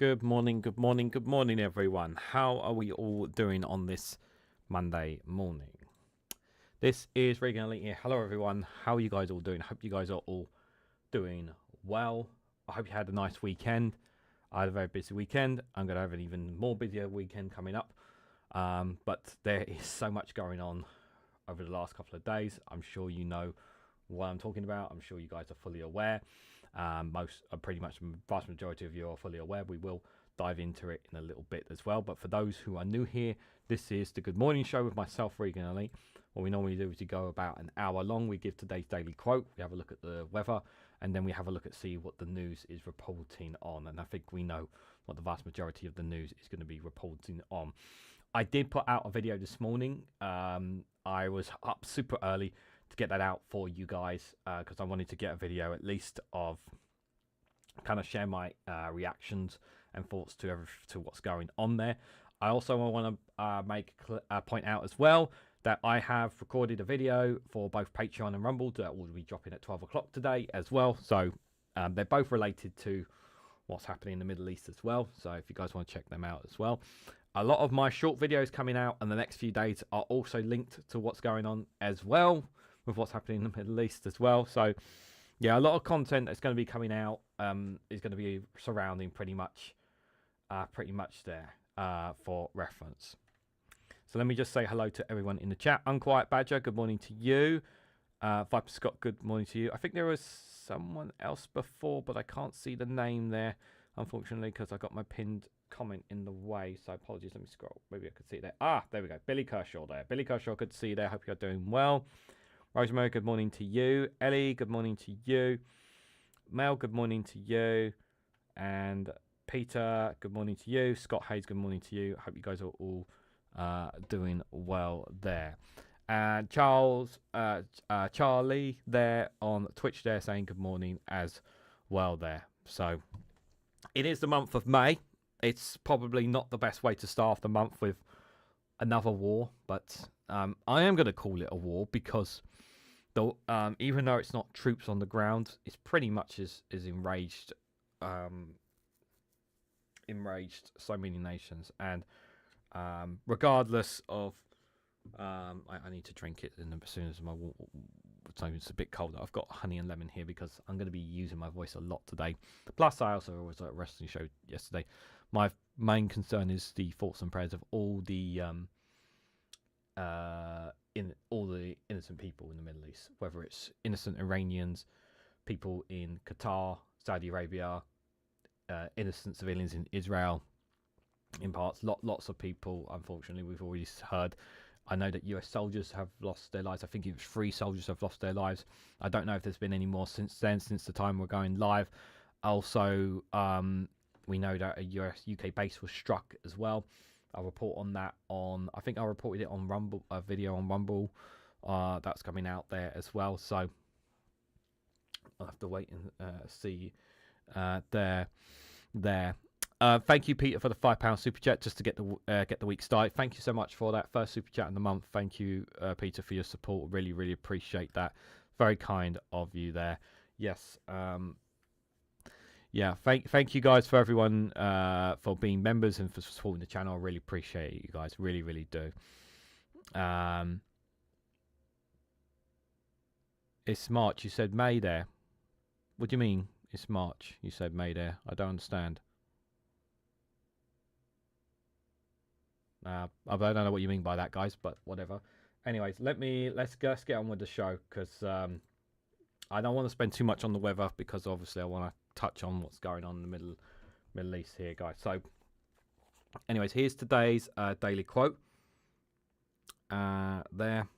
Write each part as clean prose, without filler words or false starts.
Good morning, everyone. How are we all doing on this Monday morning? This is Reganelite here. Hello, everyone. How are you guys all doing? I hope you guys are all doing well. I hope you had a nice weekend. I had a very busy weekend. I'm going to have an even more busier weekend coming up. But there is so much going on over the last couple of days. I'm sure you know what I'm talking about. I'm sure you guys are fully aware. Pretty much the vast majority of you are fully aware. We will dive into it in a little bit as well. But for those who are new here, this is the Good Morning Show with myself, Reganelite. What we normally do is we go about an hour long. We give today's daily quote. We have a look at the weather, and then we have a look at see what the news is reporting on. And I think we know what the vast majority of the news is going to be reporting on. I did put out a video this morning. I was up super early to get that out for you guys because I wanted to get a video at least of kind of share my reactions and thoughts to what's going on there. I also want to point out as well that I have recorded a video for both Patreon and Rumble that will be dropping at 12 o'clock today as well. So they're both related to what's happening in the Middle East as well. So if you guys want to check them out as well. A lot of my short videos coming out in the next few days are also linked to what's going on as well, with what's happening in the Middle East as well. So yeah, a lot of content that's going to be coming out is going to be surrounding pretty much there for reference. So let me just say hello to everyone in the chat. Unquiet Badger, good morning to you. Viper Scott, good morning to you. I think there was someone else before, but I can't see the name there, unfortunately, because I got my pinned comment in the way. So apologies, let me scroll. Maybe I could see it there. Ah, there we go. Billy Kershaw there. Billy Kershaw, good to see you there. Hope you're doing well. Rosemary, good morning to you. Ellie, good morning to you. Mel, good morning to you. And Peter, good morning to you. Scott Hayes, good morning to you. Hope you guys are all doing well there. And Charlie there on Twitch there saying good morning as well there. So it is the month of May. It's probably not the best way to start off the month with another war, but I am going to call it a war because even though it's not troops on the ground, it's pretty much is enraged so many nations. And regardless of I need to drink it as soon as my water. It's a bit colder. I've got honey and lemon here because I'm going to be using my voice a lot today. Plus, I also was at a wrestling show yesterday. My main concern is the thoughts and prayers of all the innocent people in the Middle East, whether it's innocent Iranians, people in Qatar, Saudi Arabia, innocent civilians in Israel, in parts. Lots of people, unfortunately, we've already heard. I know that US soldiers have lost their lives. I think it was 3 soldiers have lost their lives. I don't know if there's been any more since then, since the time we're going live. Also, we know that a UK base was struck as well. I'll report on that I think I reported it on Rumble, a video on Rumble. That's coming out there as well. So I'll have to wait and see there. Thank you, Peter, for the £5 super chat just to get the week started. Thank you so much for that first super chat in the month. Thank you, Peter, for your support. Really, really appreciate that. Very kind of you there. Yes. Yeah. Thank you guys for everyone for being members and for supporting the channel. I really appreciate it, you guys. Really, really do. It's March. You said May there. What do you mean? It's March. You said May there. I don't understand. I don't know what you mean by that, guys, but whatever. Anyways, let's get on with the show because I don't want to spend too much on the weather because obviously I want to touch on what's going on in the Middle East here, guys. So, anyways, here's today's daily quote. There,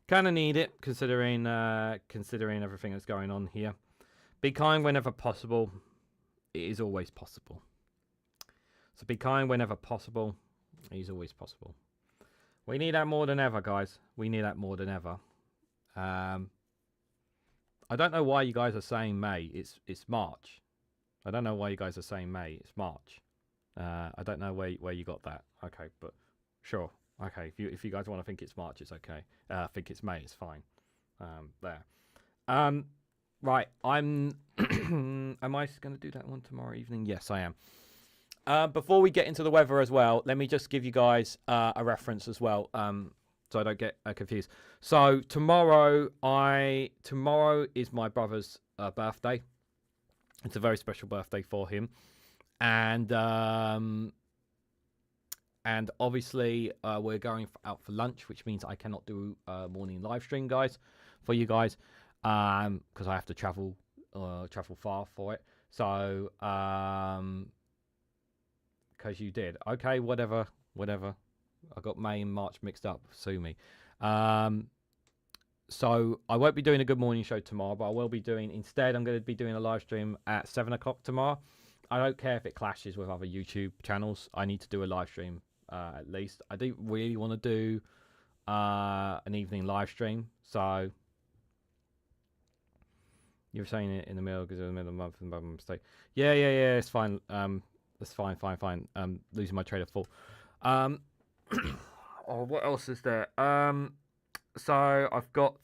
kind of need it considering everything that's going on here. Be kind whenever possible. It is always possible. So be kind whenever possible. It is always possible. We need that more than ever, guys. We need that more than ever. I don't know why you guys are saying May. It's March. I don't know why you guys are saying May. It's March. I don't know where you got that. Okay, but sure. Okay, if you guys want to think it's March, it's okay. Think it's May, it's fine. There. Right, I'm. Am I going to do that one tomorrow evening? Yes, I am. Before we get into the weather as well, let me just give you guys a reference as well, so I don't get confused. So tomorrow is my brother's birthday. It's a very special birthday for him, and obviously we're going out for lunch, which means I cannot do a morning live stream, guys, for you guys, because I have to travel far for it. So because you did. Okay, whatever. I got May and March mixed up. Sue me. So I won't be doing a Good Morning Show tomorrow, but I will be doing, instead, I'm going to be doing a live stream at 7 o'clock tomorrow. I don't care if it clashes with other YouTube channels. I need to do a live stream at least. I don't really want to do an evening live stream. So you're saying it in the middle because it's in the middle of the month and by mistake. Yeah, it's fine. That's fine. Losing my train of thought. What else is there? So I've got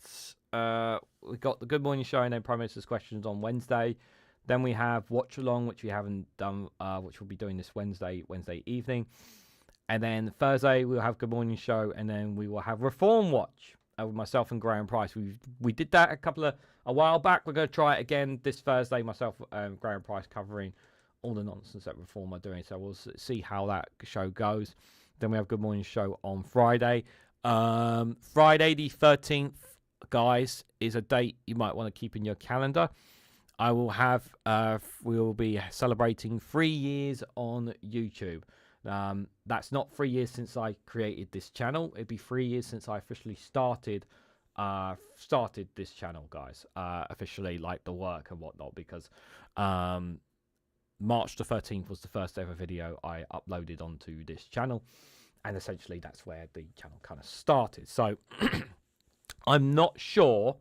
we've got the Good Morning Show and then Prime Minister's Questions on Wednesday. Then we have Watch Along, which we haven't done, which we'll be doing this Wednesday evening. And then Thursday we'll have Good Morning Show, and then we will have Reform Watch with myself and Graham Price. We did that a while back. We're going to try it again this Thursday. Myself and Graham Price covering all the nonsense that Reform are doing. So we'll see how that show goes. Then we have Good Morning Show on Friday. Friday the 13th, guys, is a date you might want to keep in your calendar. I will have we will be celebrating 3 years on YouTube. That's not 3 years since I created this channel. It'd be 3 years since I officially started this channel, guys. Officially, like the work and whatnot, because March the 13th was the first ever video I uploaded onto this channel, and essentially that's where the channel kind of started. So I'm not sure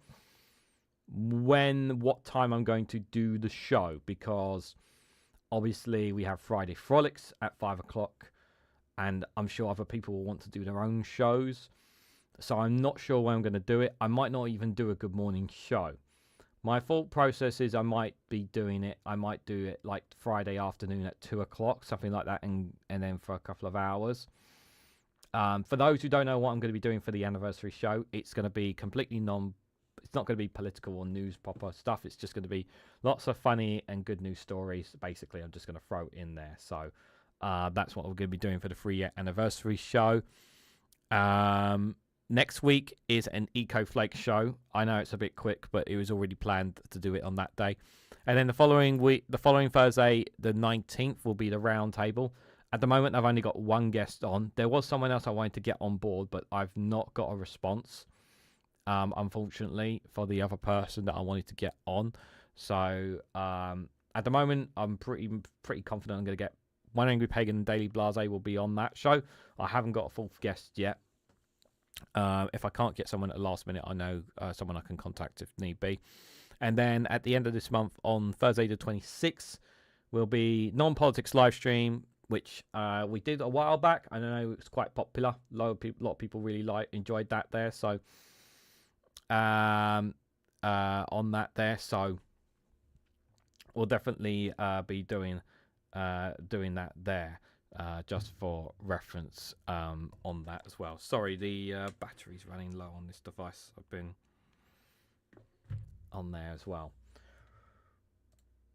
what time I'm going to do the show, because obviously we have Friday Frolics at 5 o'clock, and I'm sure other people will want to do their own shows. So I'm not sure when I'm going to do it. I might not even do a Good Morning Show. My thought process is I might be doing it. I might do it like Friday afternoon at 2 o'clock, something like that, and then for a couple of hours. For those who don't know what I'm going to be doing for the anniversary show, it's going to be completely it's not going to be political or news proper stuff. It's just going to be lots of funny and good news stories. Basically, I'm just going to throw in there. So that's what we're going to be doing for the 3-year anniversary show. Next week is an Eco Flake show. I know it's a bit quick, but it was already planned to do it on that day. And then the following Thursday, the 19th, will be the round table. At the moment, I've only got one guest on. There was someone else I wanted to get on board, but I've not got a response, unfortunately, for the other person that I wanted to get on. So at the moment, I'm pretty confident I'm going to get One Angry Pagan and Daily Blase will be on that show. I haven't got a full guest yet. If I can't get someone at the last minute, I know someone I can contact if need be. And then at the end of this month, on Thursday the 26th, will be non-politics live stream, which we did a while back. I know it's quite popular. A lot of people really enjoyed that there. So on that there, so we'll definitely be doing that there. Just for reference on that as well. Sorry, the battery's running low on this device. I've been on there as well.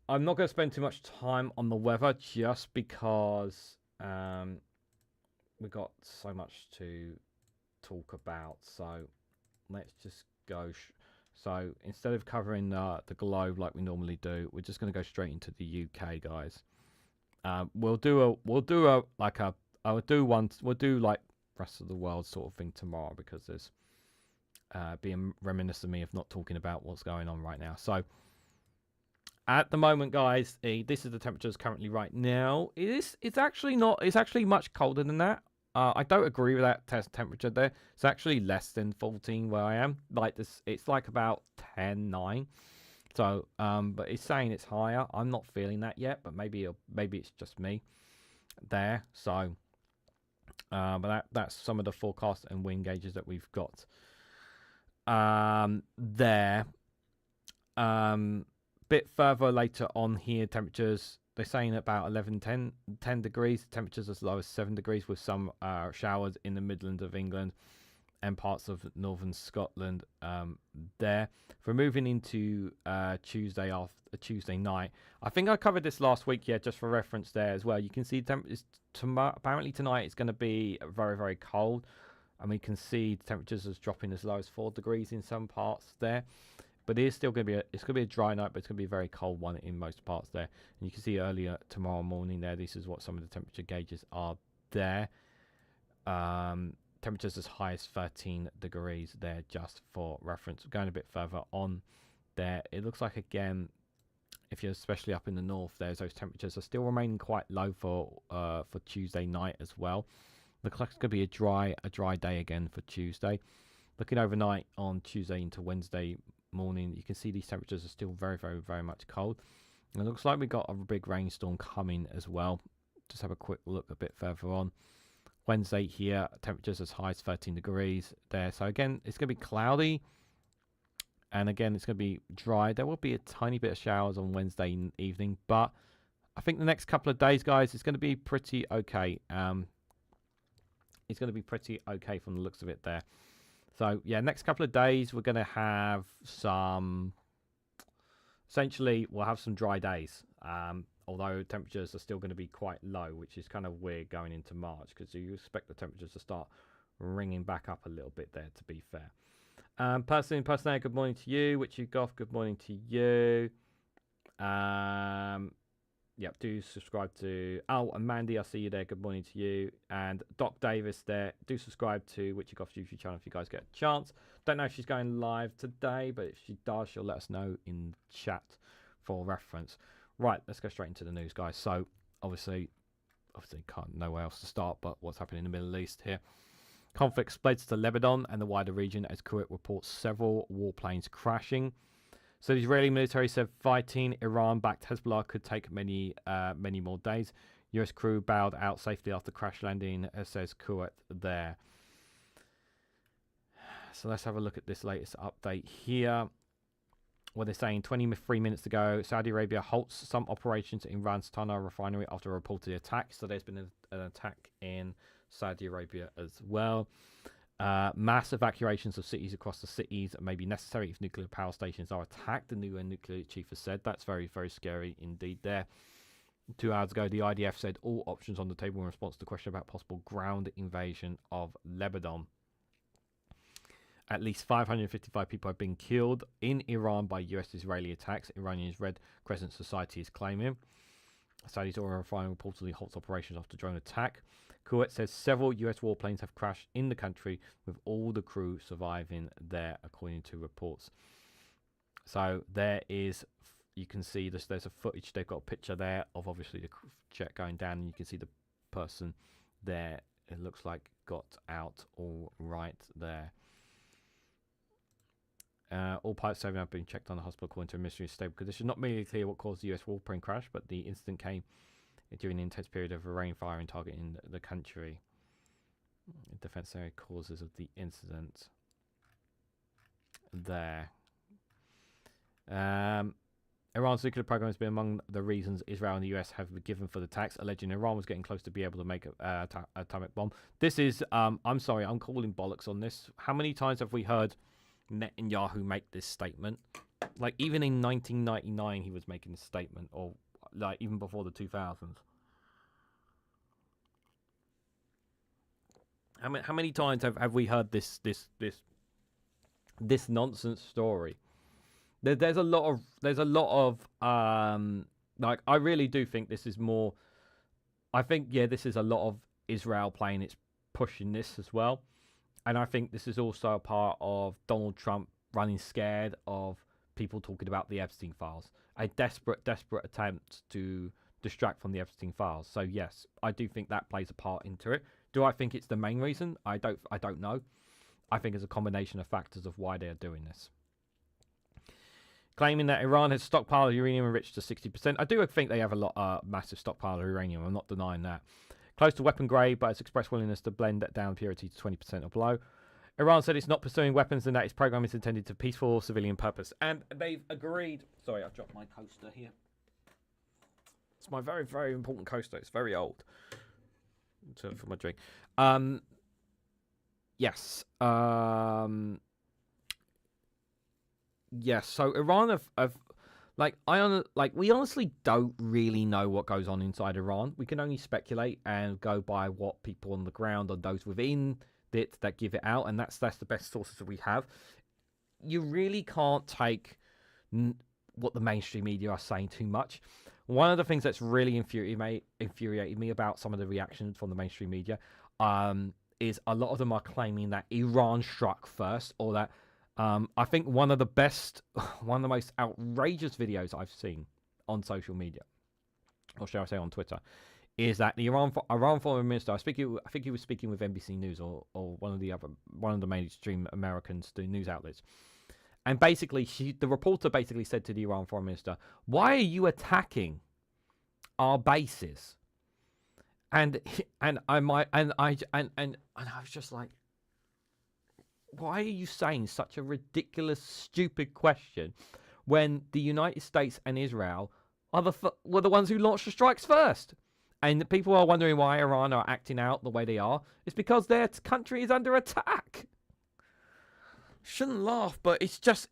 I'm not going to spend too much time on the weather just because we've got so much to talk about. So let's just go. So instead of covering the globe like we normally do, we're just going to go straight into the UK, guys. We'll do like rest of the world sort of thing tomorrow, because there's being reminiscent of me of not talking about what's going on right now. So at the moment, guys, this is the temperatures currently right now. It's actually much colder than that. I don't agree with that test temperature there. It's actually less than 14 where I am. Like this, it's like about 10, 9. So, but it's saying it's higher. I'm not feeling that yet, but maybe it's just me there. So, but that's some of the forecast and wind gauges that we've got there. Bit further later on here, temperatures, they're saying about 10 degrees. Temperatures as low as 7 degrees with some showers in the Midlands of England and parts of northern Scotland there. For moving into Tuesday night, I think I covered this last week, yeah, just for reference there as well. You can see apparently tonight it's going to be very, very cold, and we can see temperatures as dropping as low as 4 degrees in some parts there. But it is still going to be a dry night, but it's going to be a very cold one in most parts there. And you can see earlier tomorrow morning there, this is what some of the temperature gauges are there. Temperatures as high as 13 degrees there, just for reference. Going a bit further on there, it looks like, again, if you're especially up in the north, those temperatures are still remaining quite low for Tuesday night as well. Looks like it's going to be a dry day again for Tuesday. Looking overnight on Tuesday into Wednesday morning, you can see these temperatures are still very, very, very much cold. And it looks like we got a big rainstorm coming as well. Just have a quick look a bit further on. Wednesday here, temperatures as high as 13 degrees there. So again, it's going to be cloudy. And again, it's going to be dry. There will be a tiny bit of showers on Wednesday evening. But I think the next couple of days, guys, it's going to be pretty okay. It's going to be pretty okay from the looks of it there. So, yeah, next couple of days, we're going to have some... Essentially, we'll have some dry days. Although temperatures are still going to be quite low, which is kind of weird going into March, because you expect the temperatures to start ringing back up a little bit there, to be fair. Personally, good morning to you. Witchy Goth, good morning to you. Yep, do subscribe to... Oh, and Mandy, I see you there. Good morning to you. And Doc Davis there. Do subscribe to Witchy Goth's YouTube channel if you guys get a chance. Don't know if she's going live today, but if she does, she'll let us know in chat for reference. Right, let's go straight into the news, guys. So, obviously can't know where else to start, but what's happening in the Middle East here. Conflict spreads to Lebanon and the wider region as Kuwait reports several warplanes crashing. So the Israeli military said fighting Iran-backed Hezbollah could take many more days. US crew bowed out safely after crash landing, says Kuwait there. So let's have a look at this latest update here. What they're saying, 23 minutes ago, Saudi Arabia halts some operations in Iran's Tana refinery after a reported attack. So there's been an attack in Saudi Arabia as well. Mass evacuations of cities across the cities may be necessary if nuclear power stations are attacked, the new nuclear chief has said. That's very, very scary indeed there. 2 hours ago, the IDF said all options on the table in response to the question about possible ground invasion of Lebanon. At least 555 people have been killed in Iran by US-Israeli attacks, Iranian's Red Crescent Society is claiming. Saudi's oil refinery reportedly halts operations after drone attack. Kuwait says several US warplanes have crashed in the country, with all the crew surviving there, according to reports. So there is, you can see this. There's a footage. They've got a picture there of obviously the jet going down, and you can see the person there. It looks like got out all right there. All pilots saving have been checked on the hospital according to a ministry of stable condition. Not merely clear what caused the US warplane crash, but the incident came during an intense period of rain firing targeting the country. Defense area causes of the incident there. Iran's nuclear program has been among the reasons Israel and the US have been given for the attacks, alleging Iran was getting close to be able to make an atomic bomb. This is, I'm sorry, I'm calling bollocks on this. How many times have we heard Netanyahu make this statement? Like, even in 1999 he was making this statement, or like even before the 2000s. How many times have we heard this nonsense story? There's a lot of like, I really do think this is more, I think, yeah, this is a lot of Israel playing its pushing this as well. And I think this is also a part of Donald Trump running scared of people talking about the Epstein files. A desperate attempt to distract from the Epstein files. So yes, I do think that plays a part into it. Do I think it's the main reason? I don't know. I think it's a combination of factors of why they are doing this. Claiming that Iran has stockpiled uranium enriched to 60%. I do think they have a massive stockpile of uranium. I'm not denying that. Close to weapon grade, but it's expressed willingness to blend that down purity to 20% or below. Iran said it's not pursuing weapons and that its program is intended to peaceful civilian purpose. And they've agreed. Sorry, I've dropped my coaster here. It's my very, very important coaster. It's very old. For my drink. Yes. Yes. So Iran have we honestly don't really know what goes on inside Iran. We can only speculate and go by what people on the ground or those within it that give it out, and that's the best sources that we have. You really can't take what the mainstream media are saying too much. One of the things that's really infuriated me about some of the reactions from the mainstream media is a lot of them are claiming that Iran struck first, or that I think one of the most outrageous videos I've seen on social media, or shall I say on Twitter, is that the Iran foreign minister, I think he was speaking with NBC News or one of the mainstream American news outlets. And basically, the reporter basically said to the Iran foreign minister, "Why are you attacking our bases?" And I was just like, "Why are you saying such a ridiculous, stupid question when the United States and Israel were the ones who launched the strikes first?" And people are wondering why Iran are acting out the way they are. It's because their country is under attack. Shouldn't laugh, but it's just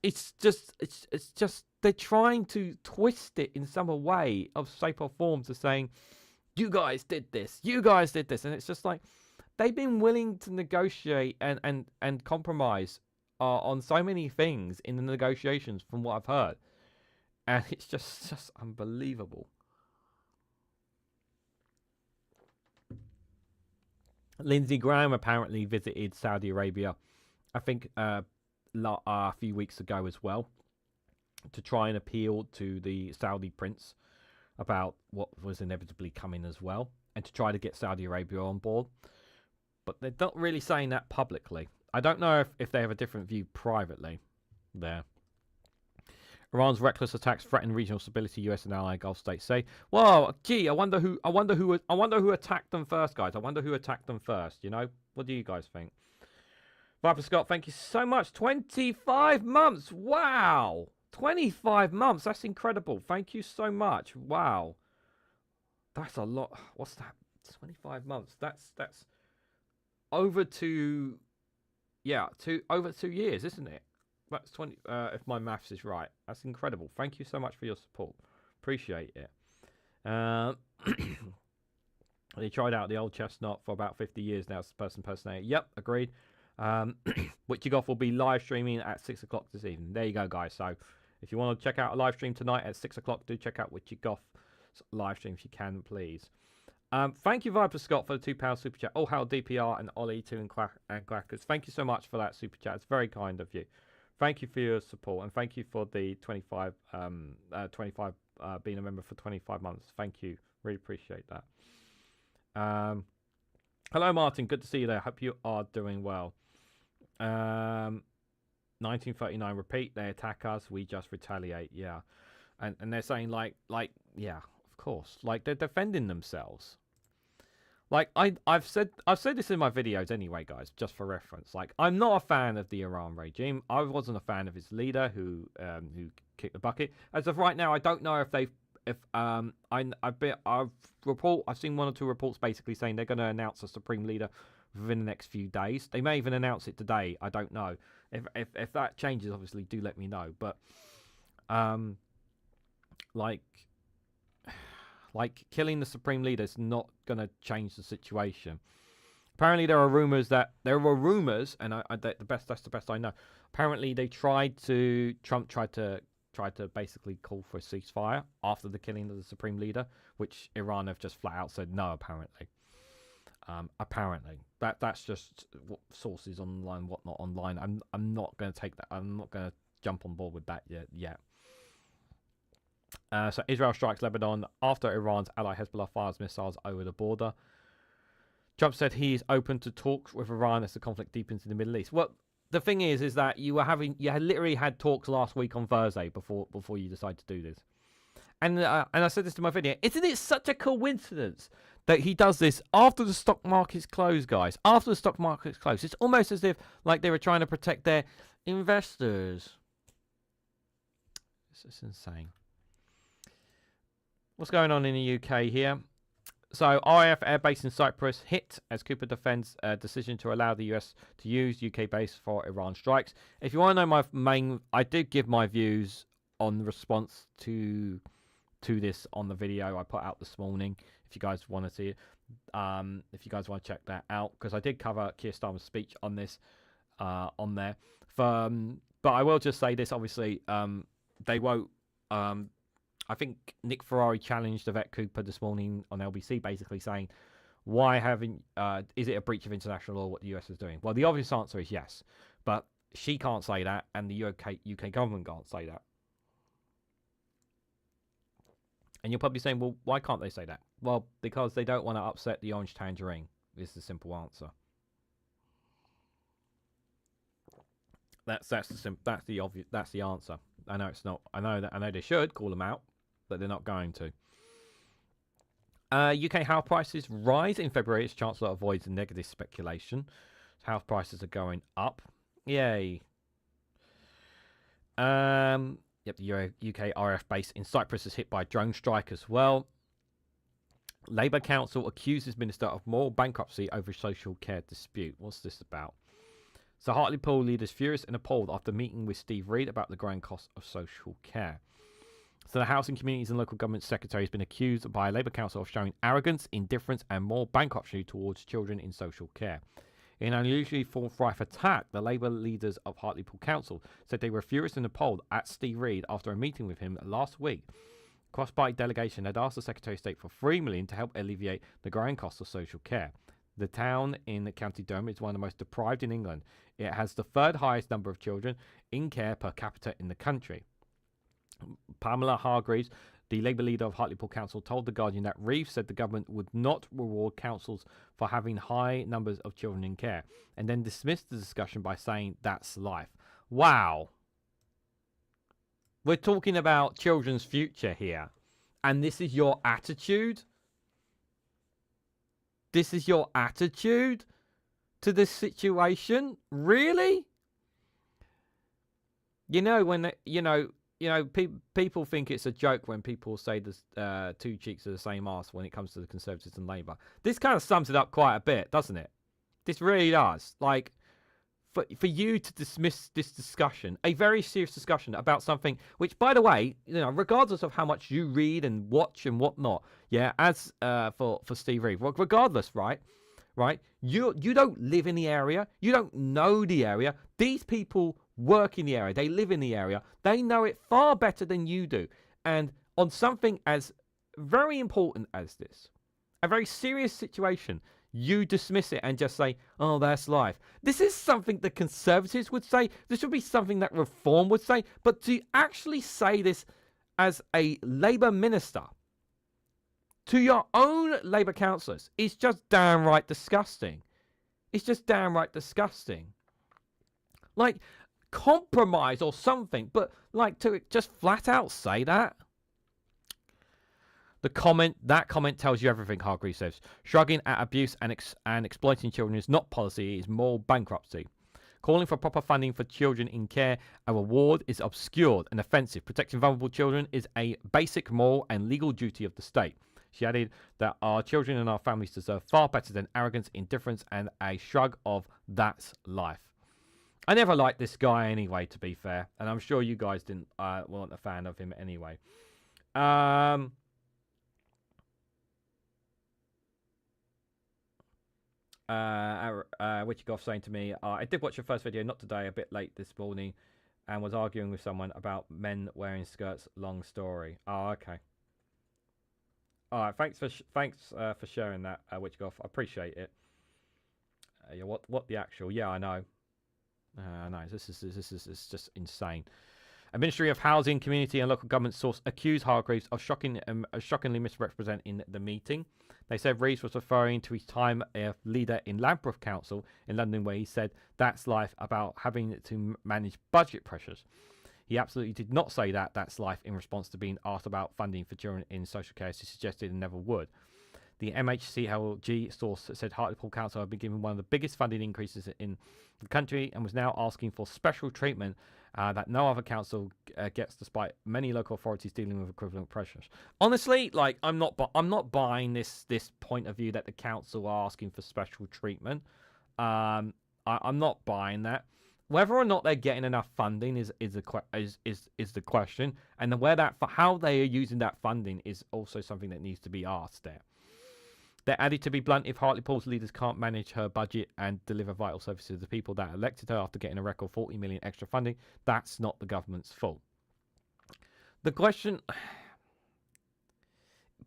they're trying to twist it in some way of shape or form to saying, you guys did this, and it's just like they've been willing to negotiate and compromise on so many things in the negotiations from what I've heard, and it's just unbelievable. Lindsey Graham apparently visited Saudi Arabia, I think a few weeks ago as well, to try and appeal to the Saudi prince about what was inevitably coming as well, and to try to get Saudi Arabia on board. But they're not really saying that publicly. I don't know if they have a different view privately there. Iran's reckless attacks threaten regional stability, US and allied Gulf states say. Well, gee, I wonder who attacked them first, guys. I wonder who attacked them first, you know? What do you guys think? Viper Scott, thank you so much. 25 months. Wow. 25 months. That's incredible. Thank you so much. Wow. That's a lot. What's that? 25 months. That's over over 2 years, isn't it? That's 20 if my maths is right. That's incredible. Thank you so much for your support. Appreciate it. They tried out the old chestnut for about 50 years now. It's person personality. Yep, agreed. Witchy Goth will be live streaming at 6 o'clock this evening. There you go, guys. So if you want to check out a live stream tonight at 6 o'clock, do check out Witchy Goth live stream if you can, please. Thank you, Viper Scott, for the £2 super chat. Oh, how DPR and Ollie too, and Quackers. Thank you so much for that super chat. It's very kind of you. Thank you for your support, and thank you for the 25 being a member for 25 months. Thank you. Really appreciate that. Hello, Martin. Good to see you there. Hope you are doing well. 1939 repeat. They attack us. We just retaliate. Yeah, and they're saying like yeah, of course. Like they're defending themselves. Like I've said this in my videos anyway, guys, just for reference. Like I'm not a fan of the Iran regime. I wasn't a fan of its leader who kicked the bucket. As of right now, I don't know if I've seen one or two reports basically saying they're going to announce a supreme leader within the next few days. They may even announce it today. I don't know. If that changes, obviously do let me know. But like killing the supreme leader is not going to change the situation. Apparently, there were rumors, and that's the best I know. Apparently, Trump tried to basically call for a ceasefire after the killing of the supreme leader, which Iran have just flat out said no. Apparently, that's just what sources online, whatnot online. I'm not going to take that. I'm not going to jump on board with that yet. So Israel strikes Lebanon after Iran's ally Hezbollah fires missiles over the border. Trump said he is open to talks with Iran as the conflict deepens in the Middle East. Well, the thing is that you had literally had talks last week on Thursday before you decided to do this, And I said this in my video. Isn't it such a coincidence that he does this after the stock market's closed, guys? After the stock market's closed. It's almost as if like they were trying to protect their investors. It's insane. What's going on in the UK here? So, RAF airbase in Cyprus hit as Cooper defends a decision to allow the US to use UK base for Iran strikes. If you want to know I did give my views on the response to this on the video I put out this morning. If you guys want to see it, if you guys want to check that out, because I did cover Keir Starmer's speech on this on there. But I will just say this: obviously, they won't. I think Nick Ferrari challenged Yvette Cooper this morning on LBC, basically saying, "Why haven't? Is it a breach of international law what the US is doing?" Well, the obvious answer is yes, but she can't say that, and the UK government can't say that. And you're probably saying, "Well, why can't they say that?" Well, because they don't want to upset the orange tangerine. Is the simple answer. That's the obvious. That's the answer. I know it's not. I know they should call them out, but they're not going to. UK house prices rise in February as Chancellor avoids negative speculation. House prices are going up. Yay. Yep, the UK RAF base in Cyprus is hit by a drone strike as well. Labour Council accuses Minister of moral bankruptcy over social care dispute. What's this about? So Hartlepool leaders furious and appalled after meeting with Steve Reid about the growing cost of social care. So the Housing, Communities and Local Government Secretary has been accused by a Labour Council of showing arrogance, indifference and moral bankruptcy towards children in social care. In an unusually forthright attack, the Labour leaders of Hartlepool Council said they were furious and appalled at Steve Reid after a meeting with him last week. Cross-party delegation had asked the Secretary of State for $3 million to help alleviate the growing cost of social care. The town in County Durham is one of the most deprived in England. It has the third highest number of children in care per capita in the country. Pamela Hargreaves, the Labour leader of Hartlepool Council, told The Guardian that Reeves said the government would not reward councils for having high numbers of children in care, and then dismissed the discussion by saying that's life. Wow. We're talking about children's future here, and this is your attitude? This is your attitude to this situation? Really? You know, when people think it's a joke when people say there's two cheeks of the same arse when it comes to the Conservatives and Labour. This kind of sums it up quite a bit, doesn't it? This really does. Like, for you to dismiss this discussion, a very serious discussion about something which, by the way, regardless of how much you read and watch and whatnot, yeah, as for Steve Reeve, regardless, right, you don't live in the area, you don't know the area. These people work in the area, they live in the area, they know it far better than you do. And on something as very important as this, a very serious situation, you dismiss it and just say, oh, that's life. This is something the Conservatives would say. This would be something that Reform would say. But to actually say this as a Labour minister to your own Labour councillors is just downright disgusting. It's just downright disgusting. Like, compromise or something, but like to just flat out say that. That comment tells you everything, Hargreaves says. Shrugging at abuse and exploiting children is not policy, it is moral bankruptcy. Calling for proper funding for children in care, a reward, is obscured and offensive. Protecting vulnerable children is a basic moral and legal duty of the state. She added that our children and our families deserve far better than arrogance, indifference, and a shrug of that's life. I never liked this guy anyway, to be fair, and I'm sure you guys weren't a fan of him anyway. Wichikoff saying to me, I did watch your first video, not today, a bit late this morning, and was arguing with someone about men wearing skirts. Long story. Oh, okay. All right, thanks for sharing that, Wichikoff. I appreciate it. Yeah, what the actual? Yeah, I know. No, this is just insane. A Ministry of Housing, Community and Local Government source accused Hargreaves of shockingly misrepresenting the meeting. They said Reeves was referring to his time as leader in Lampreth Council in London, where he said that's life about having to manage budget pressures. He absolutely did not say that. That's life in response to being asked about funding for children in social care, as he suggested and never would. The MHCLG source said Hartlepool Council had been given one of the biggest funding increases in the country and was now asking for special treatment that no other council gets, despite many local authorities dealing with equivalent pressures. Honestly, like I'm not buying this point of view that the council are asking for special treatment. I'm not buying that. Whether or not they're getting enough funding is the question, and how they are using that funding is also something that needs to be asked there. They're added, to be blunt, if Hartlepool's leaders can't manage her budget and deliver vital services to the people that elected her after getting a record 40 million extra funding, that's not the government's fault. The question,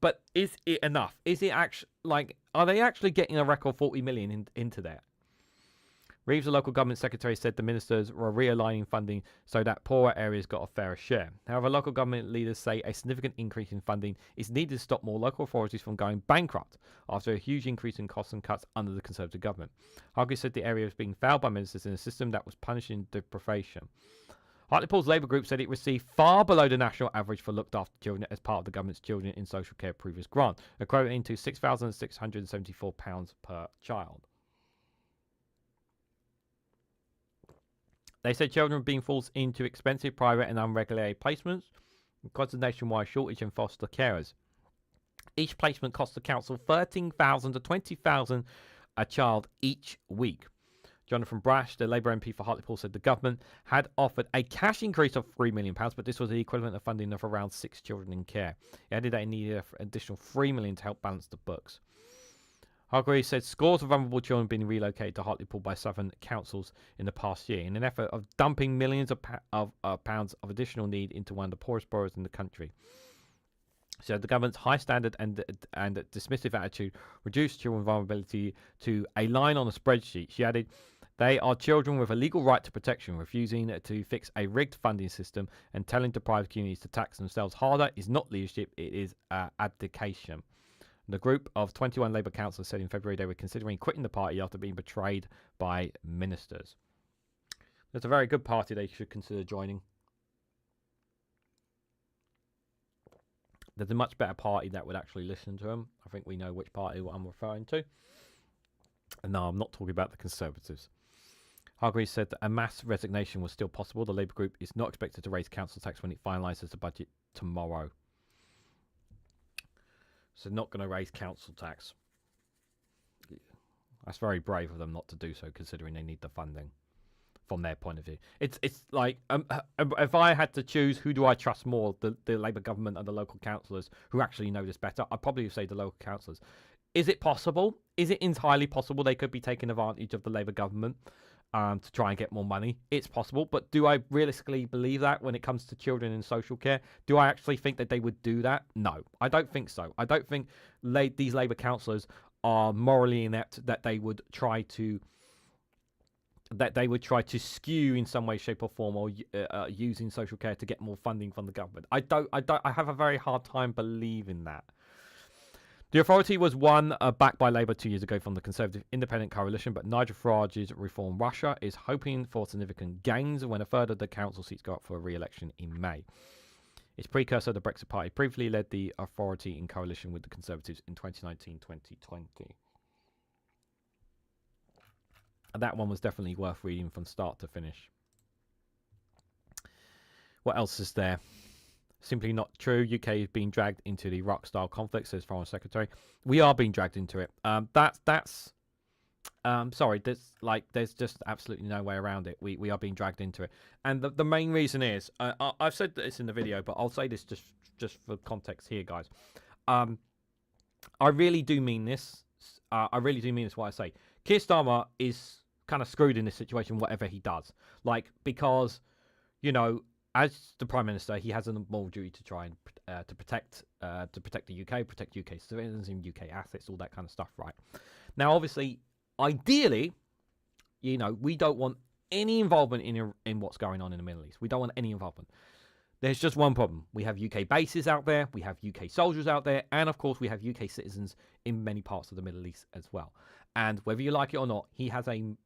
but is it enough? Is it actually, like, are they actually getting a record 40 million into that? Reeves, the local government secretary, said the ministers were realigning funding so that poorer areas got a fairer share. However, local government leaders say a significant increase in funding is needed to stop more local authorities from going bankrupt after a huge increase in costs and cuts under the Conservative government. Hargreaves said the area was being fouled by ministers in a system that was punishing deprivation. Hartlepool's Labour group said it received far below the national average for looked after children as part of the government's Children in Social Care previous grant, equating to £6,674 per child. They said children are being forced into expensive private and unregulated placements because of the nationwide shortage in foster carers. Each placement costs the council £13,000 to £20,000 a child each week. Jonathan Brash, the Labour MP for Hartlepool, said the government had offered a cash increase of £3 million, but this was the equivalent of funding of around 6 children in care. He added that he needed an additional £3 million to help balance the books. Hargreaves said scores of vulnerable children have been relocated to Hartlepool by southern councils in the past year in an effort of dumping millions of pounds of additional need into one of the poorest boroughs in the country. So the government's high standard and dismissive attitude reduced children's vulnerability to a line on a spreadsheet. She added, they are children with a legal right to protection. Refusing to fix a rigged funding system and telling deprived communities to tax themselves harder is not leadership, it is abdication. The group of 21 Labour councillors said in February they were considering quitting the party after being betrayed by ministers. That's a very good party they should consider joining. There's a much better party that would actually listen to them. I think we know which party I'm referring to. And no, I'm not talking about the Conservatives. Hargreaves said that a mass resignation was still possible. The Labour group is not expected to raise council tax when it finalises the budget tomorrow. So not going to raise council tax. That's very brave of them not to do so, considering they need the funding from their point of view. It's like, if I had to choose who do I trust more, the Labour government and the local councillors who actually know this better, I'd probably say the local councillors. Is it possible? Is it entirely possible they could be taking advantage of the Labour government to try and get more money? It's possible, but do I realistically believe that when it comes to children in social care? Do I actually think that they would do that? No, I don't think so. I don't think these Labour councillors are morally inept that they would try to skew in some way, shape, or form, or using social care to get more funding from the government. I have a very hard time believing that. The authority was won back by Labour 2 years ago from the Conservative Independent Coalition, but Nigel Farage's Reform Russia is hoping for significant gains when a third of the council seats go up for a re-election in May. Its precursor, the Brexit Party, previously led the authority in coalition with the Conservatives in 2019-2020. And that one was definitely worth reading from start to finish. What else is there? Simply not true. UK is being dragged into the Iraq-style conflict, says Foreign Secretary. We are being dragged into it. Sorry. There's just absolutely no way around it. We are being dragged into it, and the main reason is I've said this in the video, but I'll say this just for context here, guys. I really do mean this. I really do mean this. What I say. Keir Starmer is kind of screwed in this situation, whatever he does. Because as the Prime Minister, he has a moral duty to try and to protect the UK, protect UK citizens and UK assets, all that kind of stuff, right? Now, obviously, ideally, we don't want any involvement in what's going on in the Middle East. We don't want any involvement. There's just one problem. We have UK bases out there, we have UK soldiers out there, and of course we have UK citizens in many parts of the Middle East as well. And whether you like it or not, he has an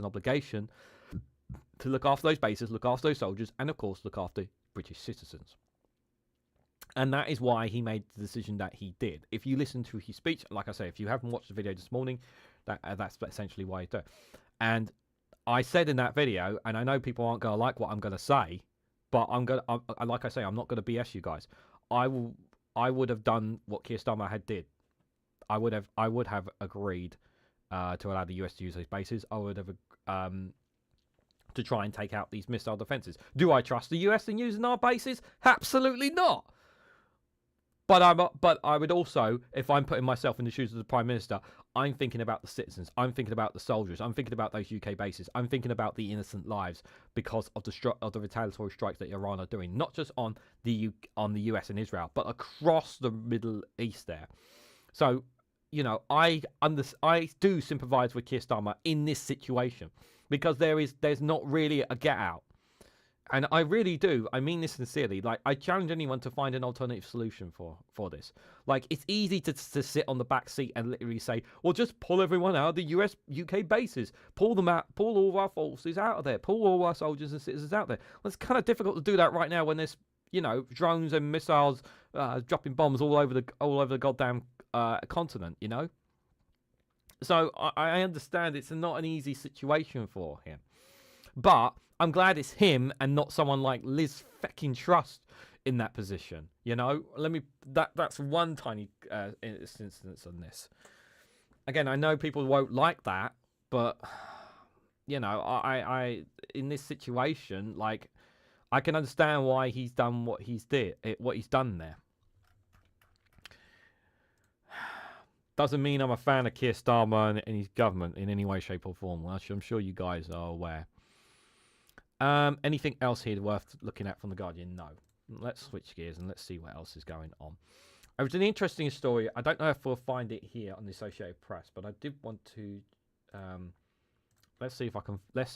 obligation to look after those bases, look after those soldiers, and of course look after British citizens. And that is why he made the decision that he did. If you listen to his speech, like I say, if you haven't watched the video this morning, that's essentially why he did it. And I said in that video, and I know people aren't going to like what I'm going to say, but like I say, I'm not going to BS you guys. I would have done what Keir Starmer had did. I would have agreed to allow the US to use those bases. I would have to try and take out these missile defenses. Do I trust the US in using our bases? Absolutely not. But I would also, if I'm putting myself in the shoes of the Prime Minister, I'm thinking about the citizens. I'm thinking about the soldiers. I'm thinking about those UK bases. I'm thinking about the innocent lives because of the retaliatory strikes that Iran are doing, not just on the US and Israel, but across the Middle East there. So, you know, I do sympathise with Keir Starmer in this situation because there's not really a get out. And I really do. I mean this sincerely. Like, I challenge anyone to find an alternative solution for this. Like, it's easy to sit on the back seat and literally say, well, just pull everyone out of the UK bases. Pull them out. Pull all of our forces out of there. Pull all our soldiers and citizens out there. Well, it's kind of difficult to do that right now when there's, you know, drones and missiles dropping bombs all over the goddamn continent, you know? So I understand it's not an easy situation for him. But I'm glad it's him and not someone like Liz fucking Truss in that position. You know, that's one tiny instance on this. Again, I know people won't like that, but you know, I in this situation, like, I can understand why he's done what he's done there. Doesn't mean I'm a fan of Keir Starmer and his government in any way, shape, or form. I'm sure you guys are aware. Anything else here worth looking at from The Guardian? No. Let's switch gears and let's see what else is going on. It was an interesting story. I don't know if we'll find it here on the Associated Press, but I did want to. Let's see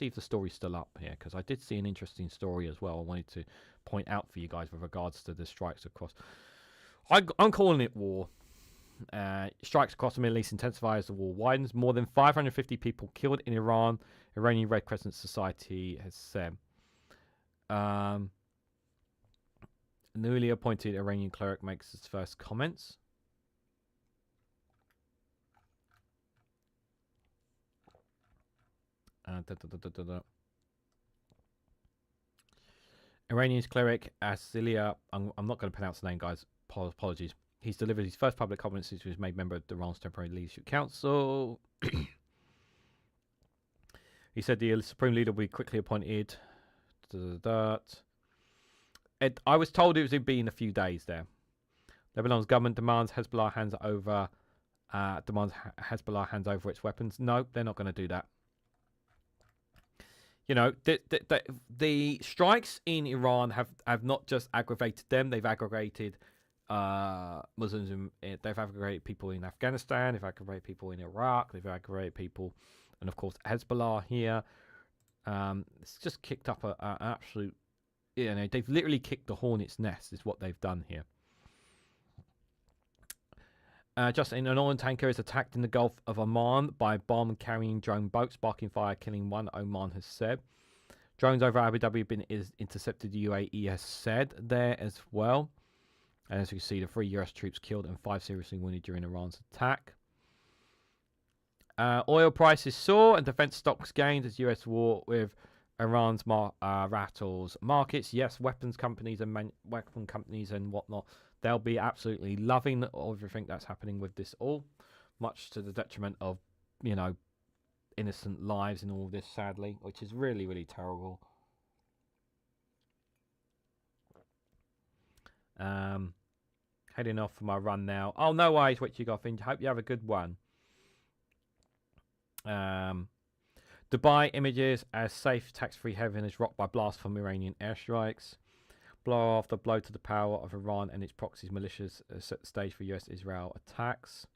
if the story's still up here, because I did see an interesting story as well. I wanted to point out for you guys with regards to the strikes across. I'm calling it war. Strikes across the Middle East intensify as the war widens. More than 550 people killed in Iran, Iranian Red Crescent Society has said. Newly appointed Iranian cleric makes his first comments. Iranian cleric Asilia, I'm not going to pronounce the name, guys. Apologies. He's delivered his first public comments since he was made member of Iran's Temporary Leadership Council. He said the Supreme Leader will be quickly appointed. I was told it would be in a few days there. Lebanon's government demands Hezbollah hands over its weapons. No, they're not going to do that. You know, the strikes in Iran have not just aggravated them, they've aggravated Muslims, they've aggravated people in Afghanistan, they've aggravated people in Iraq, they've aggravated people, and of course Hezbollah here. It's just kicked up an absolute, you know, they've literally kicked the hornet's nest is what they've done here. Just in an oil tanker is attacked in the Gulf of Oman by bomb-carrying drone boats, sparking fire, killing one, Oman has said. Drones over Abu Dhabi have been intercepted, the UAE has said there as well. And as you can see, the 3 US troops killed and 5 seriously wounded during Iran's attack. Oil prices soar and defense stocks gained as US war with Iran's rattles markets. Yes, weapons companies and weapon companies and whatnot, they'll be absolutely loving everything that's happening with this all, much to the detriment of, you know, innocent lives in all of this, sadly, which is really, really terrible. Heading off for my run now. Oh, no worries, Witchy Goffin. Hope you have a good one. Dubai images as safe tax-free heaven is rocked by blast from Iranian airstrikes. Blow after blow to the power of Iran and its proxies militias set the stage for US-Israel attacks.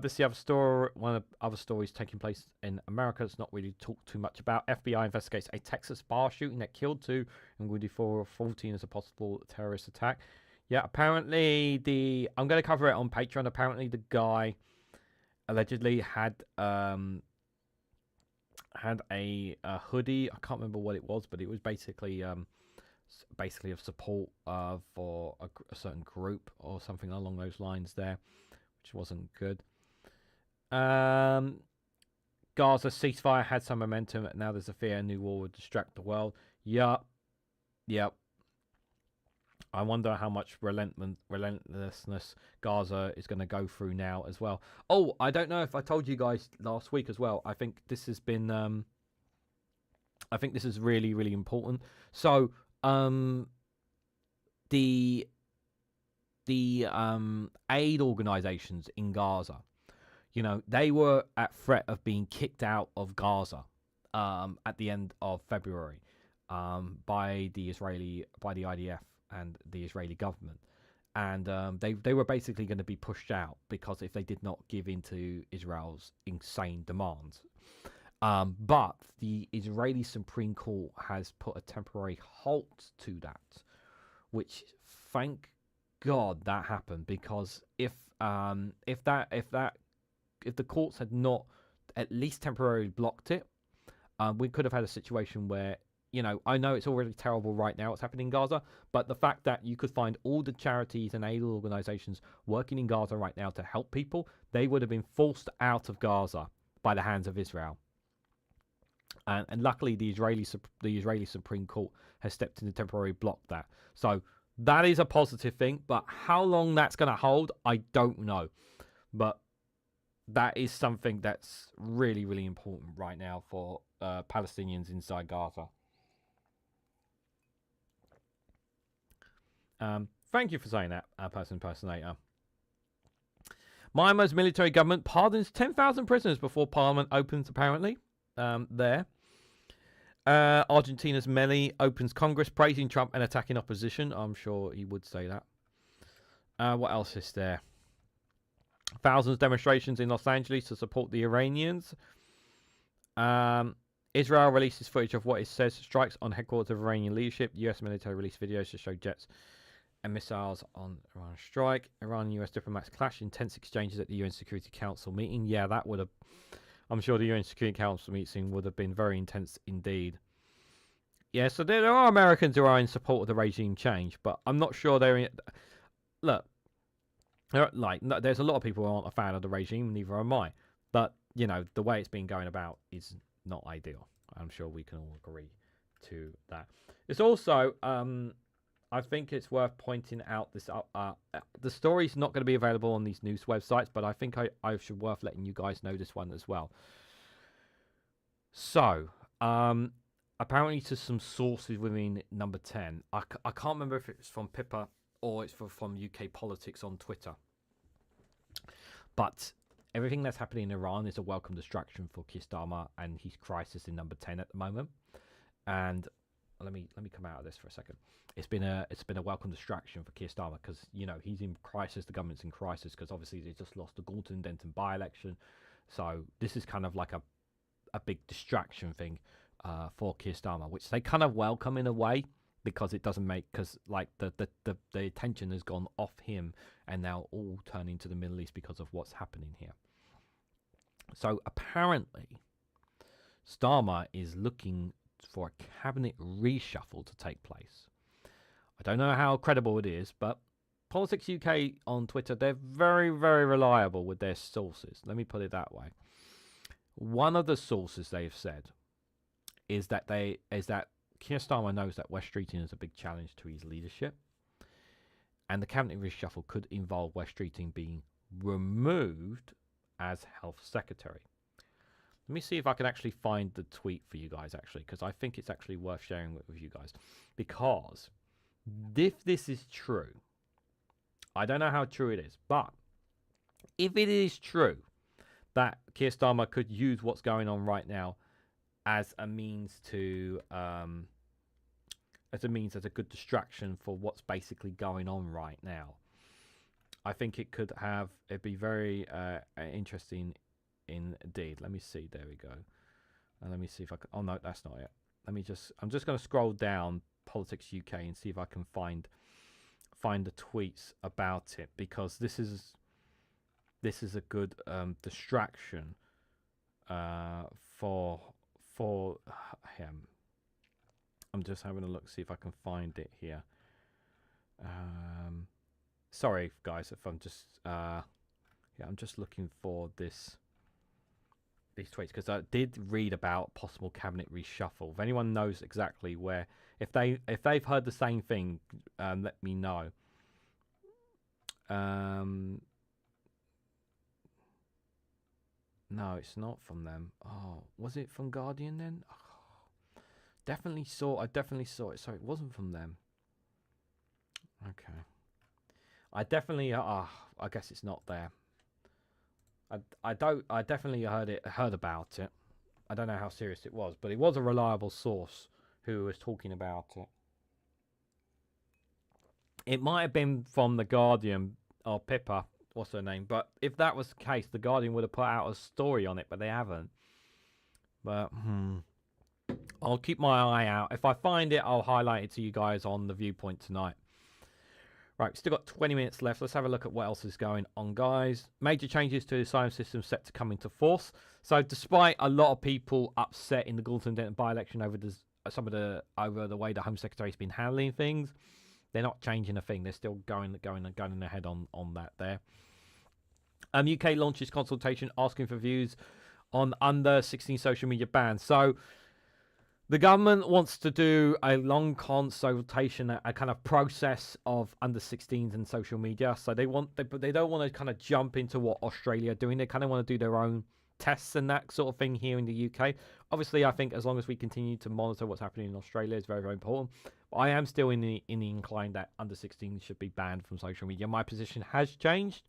This is the other story. One of the other stories taking place in America that's not really talked too much about. FBI investigates a Texas bar shooting that killed 2 and wounded 14 as a possible terrorist attack. Yeah, apparently I'm going to cover it on Patreon. Apparently the guy allegedly had had a hoodie. I can't remember what it was, but it was basically basically of support for a certain group or something along those lines there, which wasn't good. Gaza ceasefire had some momentum. Now there's a fear a new war would distract the world. Yep. I wonder how much relentlessness Gaza is going to go through now as well. Oh, I don't know if I told you guys last week as well. I think this has been. I think this is really, really important. So, the aid organizations in Gaza, you know, they were at threat of being kicked out of Gaza at the end of February by the IDF and the Israeli government, and they were basically going to be pushed out because if they did not give in to Israel's insane demands. But the Israeli Supreme Court has put a temporary halt to that, which thank God that happened, because if the courts had not at least temporarily blocked it, we could have had a situation where, you know, I know it's already terrible right now what's happening in Gaza, but the fact that you could find all the charities and aid organizations working in Gaza right now to help people, they would have been forced out of Gaza by the hands of Israel. And luckily, the Israeli Supreme Court has stepped in to temporarily block that. So that is a positive thing, but how long that's going to hold, I don't know. But that is something that's really, really important right now for Palestinians inside Gaza. Thank you for saying that, person impersonator. Myanmar's military government pardons 10,000 prisoners before parliament opens, apparently. There. Argentina's Milei opens Congress praising Trump and attacking opposition. I'm sure he would say that. What else is there? Thousands of demonstrations in Los Angeles to support the Iranians. Israel releases footage of what it says strikes on headquarters of Iranian leadership. US military released videos to show jets and missiles on Iran strike. Iran and US diplomats clash. Intense exchanges at the UN Security Council meeting. Yeah, that would have... I'm sure the UN Security Council meeting would have been very intense indeed. Yeah, so there are Americans who are in support of the regime change, but I'm not sure they're in... Look, there's a lot of people who aren't a fan of the regime, neither am I. But, you know, the way it's been going about is not ideal. I'm sure we can all agree to that. It's also... I think it's worth pointing out this. The story's not going to be available on these news websites, but I think I should worth letting you guys know this one as well. So, apparently to some sources within Number 10, I can't remember if it's from Pippa or it's from UK Politics on Twitter, but everything that's happening in Iran is a welcome distraction for Keir Starmer and his crisis in Number 10 at the moment. And let me come out of this for a second. It's been a welcome distraction for Keir Starmer because, you know, he's in crisis, the government's in crisis because obviously they just lost the Gorton Denton by-election. So this is kind of like a big distraction thing for Keir Starmer, which they kind of welcome in a way because it doesn't make, because like the attention has gone off him and now all turning to the Middle East because of what's happening here. So apparently Starmer is looking for a cabinet reshuffle to take place. I don't know how credible it is, but Politics UK on Twitter, they're very, very reliable with their sources. Let me put it that way. One of the sources they've said is that Keir Starmer knows that West Streeting is a big challenge to his leadership, and the cabinet reshuffle could involve West Streeting being removed as health secretary. Let me see if I can actually find the tweet for you guys, actually, because I think it's actually worth sharing with you guys. Because if this is true, I don't know how true it is, but if it is true that Keir Starmer could use what's going on right now as a means to, as a good distraction for what's basically going on right now, I think it'd be very interesting indeed. Let me see. There we go. And let me see if I can. Oh no, that's not it. I'm just going to scroll down Politics UK and see if I can find the tweets about it, because this is a good distraction for for him. I'm just having a look, see if I can find it here. Sorry, guys, if I'm just I'm just looking for these tweets because I did read about possible cabinet reshuffle. If anyone knows exactly where, if they've heard the same thing, let me know. No, it's not from them. Oh, was it from Guardian then? Oh, I definitely saw it. So it wasn't from them. Okay. I definitely. I guess it's not there. I definitely heard about it. I don't know how serious it was, but it was a reliable source who was talking about it. It might have been from the Guardian or Pippa, what's her name? But if that was the case, the Guardian would have put out a story on it, but they haven't. But I'll keep my eye out. If I find it, I'll highlight it to you guys on the Viewpoint tonight. Right, still got 20 minutes left. Let's have a look at what else is going on, guys. Major changes to the asylum system set to come into force. So, despite a lot of people upset in the Galton Denton by-election over the way the Home Secretary's been handling things, they're not changing a thing. They're still going ahead on that there. UK launches consultation asking for views on under 16 social media bans. So the government wants to do a long consultation, a kind of process of under 16s and social media. So they don't want to kind of jump into what Australia are doing. They kind of want to do their own tests and that sort of thing here in the UK. Obviously, I think as long as we continue to monitor what's happening in Australia, it's very, very important. But I am still in the incline that under 16 should be banned from social media. My position has changed.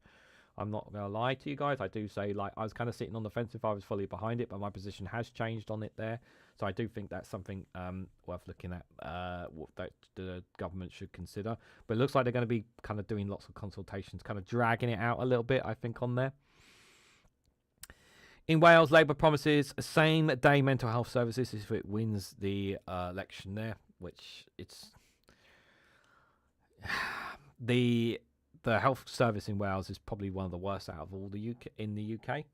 I'm not going to lie to you guys. I do say, like, I was kind of sitting on the fence if I was fully behind it, but my position has changed on it there. So I do think that's something worth looking at, that the government should consider. But it looks like they're going to be kind of doing lots of consultations, kind of dragging it out a little bit, I think, on there. In Wales, Labour promises same-day mental health services if it wins the election there, which it's... The health service in Wales is probably one of the worst out of all the UK.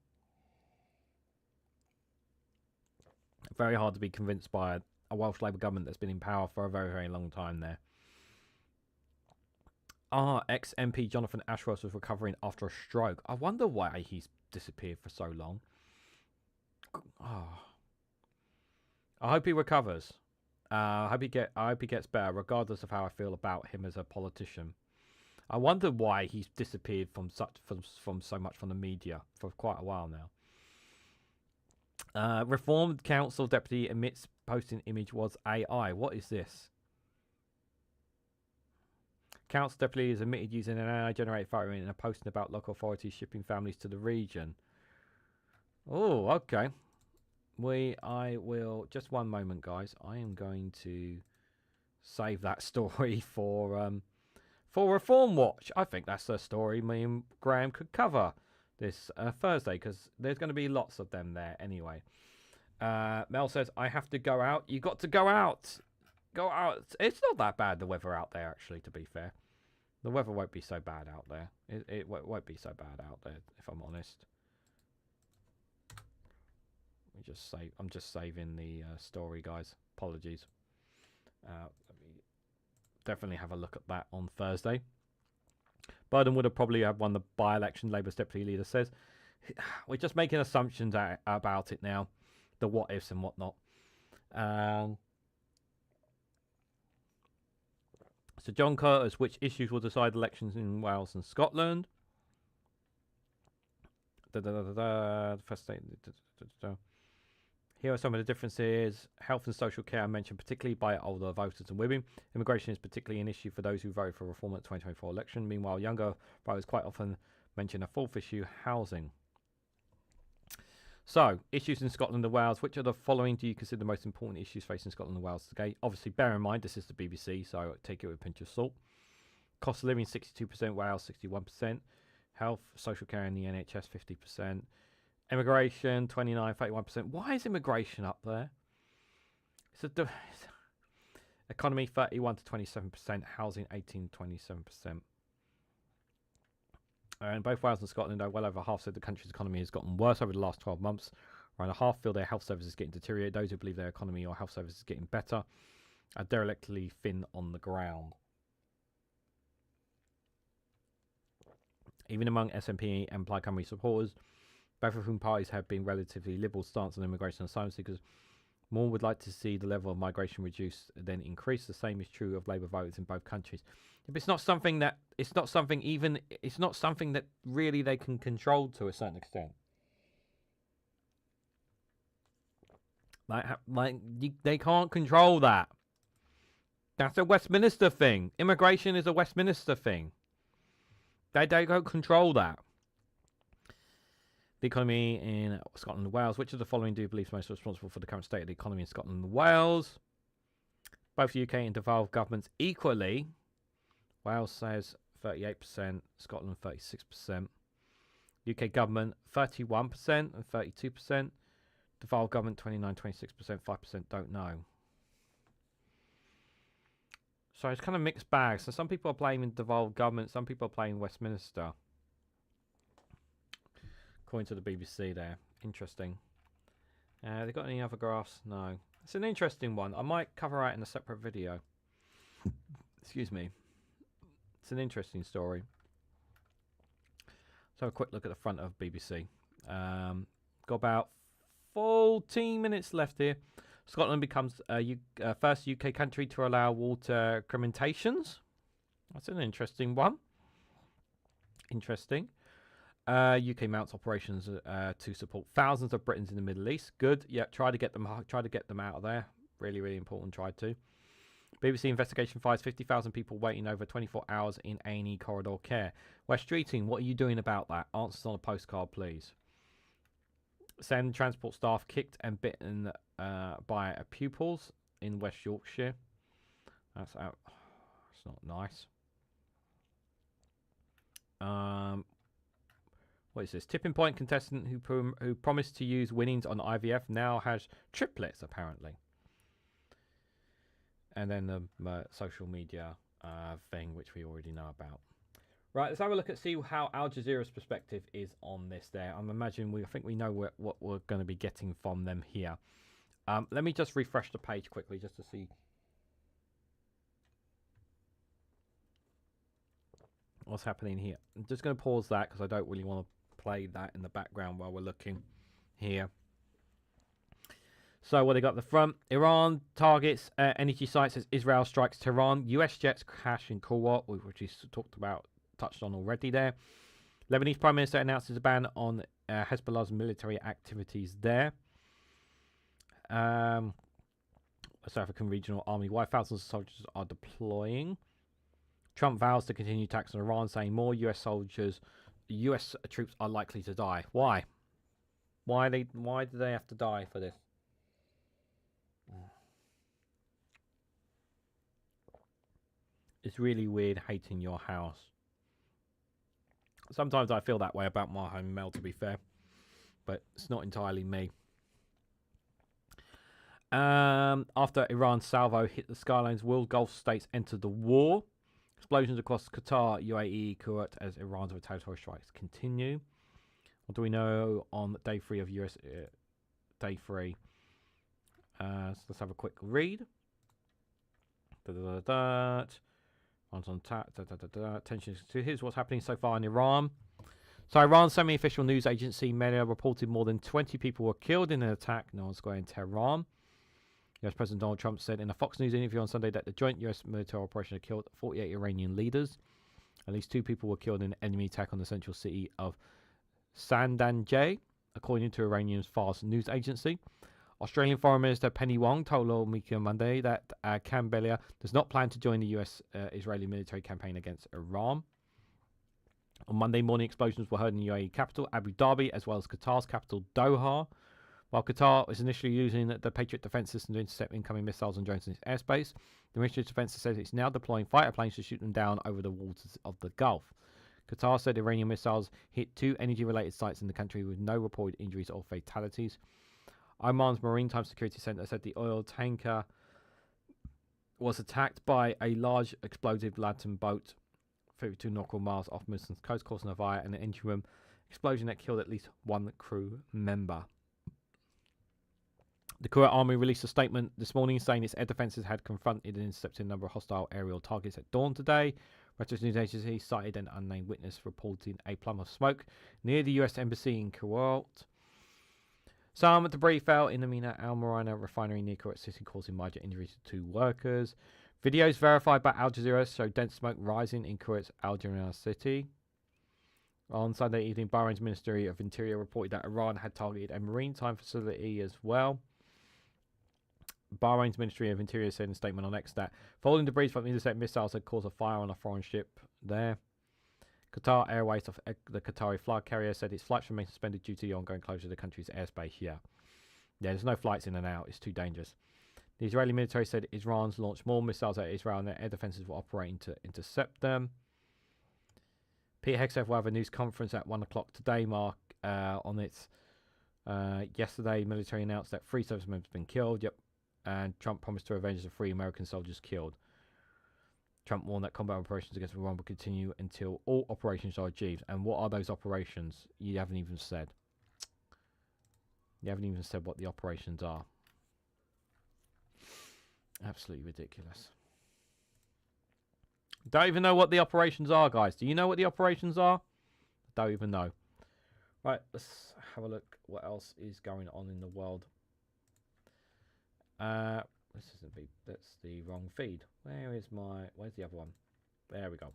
Very hard to be convinced by a Welsh Labour government that's been in power for a very, very long time there. Ex-MP Jonathan Ashworth was recovering after a stroke. I wonder why he's disappeared for so long. I hope he recovers. I hope he gets better, regardless of how I feel about him as a politician. I wonder why he's disappeared from so much from the media for quite a while now. Reformed Council Deputy admits posting image was AI. What is this? Council Deputy is admitted using an AI-generated photo in a posting about local authorities shipping families to the region. Oh, okay. I will... Just one moment, guys. I am going to save that story for Reform Watch. I think that's a story me and Graham could cover this Thursday, because there's going to be lots of them there anyway. Mel says, I have to go out. You got to go out. Go out. It's not that bad, the weather out there, actually, to be fair. The weather won't be so bad out there. It won't be so bad out there, if I'm honest. I'm just saving the story, guys. Apologies. Let me definitely have a look at that on Thursday. Biden would have probably have won the by-election, Labour's deputy leader says. We're just making assumptions about it now, the what-ifs and whatnot. So John Curtis, which issues will decide elections in Wales and Scotland? First statement. Here are some of the differences. Health and social care are mentioned particularly by older voters and women. Immigration is particularly an issue for those who voted for reform at the 2024 election. Meanwhile, younger voters quite often mention a fourth issue, housing. So, issues in Scotland and Wales. Which of the following do you consider the most important issues facing Scotland and Wales today? Obviously, bear in mind, this is the BBC, so take it with a pinch of salt. Cost of living, 62%. Wales, 61%. Health, social care in the NHS, 50%. Immigration, 29, 31%. Why is immigration up there? Economy, 31 to 27%. Housing, 18 to 27%. And both Wales and Scotland are well over half said the country's economy has gotten worse over the last 12 months. Around a half feel their health services getting deteriorated. Those who believe their economy or health services is getting better are derelictly thin on the ground. Even among SNP and Plaid Cymru supporters, both of whom parties have been relatively liberal stance on immigration and asylum seekers, more would like to see the level of migration reduced than increased. The same is true of Labour voters in both countries. But it's not something that really they can control to a certain extent. They can't control that. That's a Westminster thing. Immigration is a Westminster thing. They don't control that. The economy in Scotland and Wales. Which of the following do you believe is most responsible for the current state of the economy in Scotland and Wales? Both UK and devolved governments equally. Wales says 38%, Scotland 36%. UK government 31% and 32%. Devolved government 29, 26%, 5% don't know. So it's kind of mixed bag. So some people are blaming devolved government, some people are blaming Westminster. According to the BBC there. Interesting. They got any other graphs? No. It's an interesting one. I might cover out in a separate video. Excuse me. It's an interesting story. Let's have a quick look at the front of BBC. Got about 14 minutes left here. Scotland becomes first UK country to allow water cremations. That's an interesting one. Interesting. UK mounts operations to support thousands of Britons in the Middle East. Good. Yeah, try to get them out of there. Really, really important. Try to. BBC investigation finds 50,000 people waiting over 24 hours in A&E corridor care. West Streeting, what are you doing about that? Answers on a postcard, please. Send transport staff kicked and bitten by pupils in West Yorkshire. That's out. It's not nice. What is this? Tipping point contestant who promised to use winnings on IVF now has triplets apparently. And then the social media thing, which we already know about. Right, let's have a look at see how Al Jazeera's perspective is on this. There, I think we know what we're going to be getting from them here. Let me just refresh the page quickly just to see what's happening here. I'm just going to pause that because I don't really want to play that in the background while we're looking here. So what they got at the front: Iran targets energy sites as Israel strikes Tehran. US jets crash in Kuwait, which is touched on already there. Lebanese Prime Minister announces a ban on Hezbollah's military activities there. South African Regional Army, why thousands of soldiers are deploying. Trump vows to continue attacks on Iran, saying more US troops are likely to die. Why? Why do they have to die for this? It's really weird hating your house. Sometimes I feel that way about my home mail, to be fair, but it's not entirely me. After Iran's salvo hit the skylines, will Gulf states enter the war? Explosions across Qatar, UAE, Kuwait as Iran's retaliatory strikes continue. What do we know on day 3 of US day 3? So let's have a quick read. On tap. Tensions. So here's what's happening so far in Iran. So Iran's semi-official news agency MENA reported more than 20 people were killed in an attack in Square in Tehran. US President Donald Trump said in a Fox News interview on Sunday that the joint US military operation had killed 48 Iranian leaders. At least 2 people were killed in an enemy attack on the central city of Sandanjay, according to Iranian's Fars news agency. Australian Foreign Minister Penny Wong told Lawmaker Monday that Canberra does not plan to join the US-Israeli military campaign against Iran. On Monday morning, explosions were heard in the UAE capital, Abu Dhabi, as well as Qatar's capital, Doha. While Qatar was initially using the Patriot defense system to intercept incoming missiles and drones in its airspace, the Ministry of Defense says it's now deploying fighter planes to shoot them down over the waters of the Gulf. Qatar said Iranian missiles hit 2 energy-related sites in the country with no reported injuries or fatalities. Oman's Maritime Security Center said the oil tanker was attacked by a large explosive laden boat 32 nautical miles off Muslim's coast, causing a fire and an engine room explosion that killed at least 1 crew member. The Kuwait Army released a statement this morning saying its air defences had confronted and intercepted a number of hostile aerial targets at dawn today. Reuters news agency cited an unnamed witness reporting a plume of smoke near the US Embassy in Kuwait. Some debris fell in the Mina Al Marina refinery near Kuwait City, causing major injuries to 2 workers. Videos verified by Al Jazeera show dense smoke rising in Kuwait's Al Jazeera city. On Sunday evening, Bahrain's Ministry of Interior reported that Iran had targeted a maritime facility as well. Bahrain's Ministry of Interior said in a statement on X that falling debris from intercept missiles had caused a fire on a foreign ship there. Qatar Airways, the Qatari flag carrier, said its flights remain suspended due to the ongoing closure of the country's airspace. Yeah, there's no flights in and out. It's too dangerous. The Israeli military said Iran's launched more missiles at Israel and their air defences were operating to intercept them. Peter Hegseth will have a news conference at 1 o'clock today, Mark, on its yesterday. Military announced that 3 service members have been killed. Yep. And Trump promised to avenge the 3 American soldiers killed. Trump warned that combat operations against Iran will continue until all operations are achieved. And what are those operations? You haven't even said. You haven't even said what the operations are. Absolutely ridiculous. Don't even know what the operations are, guys. Do you know what the operations are? Don't even know. Right, let's have a look what else is going on in the world. That's the wrong feed. Where's the other one? There we go.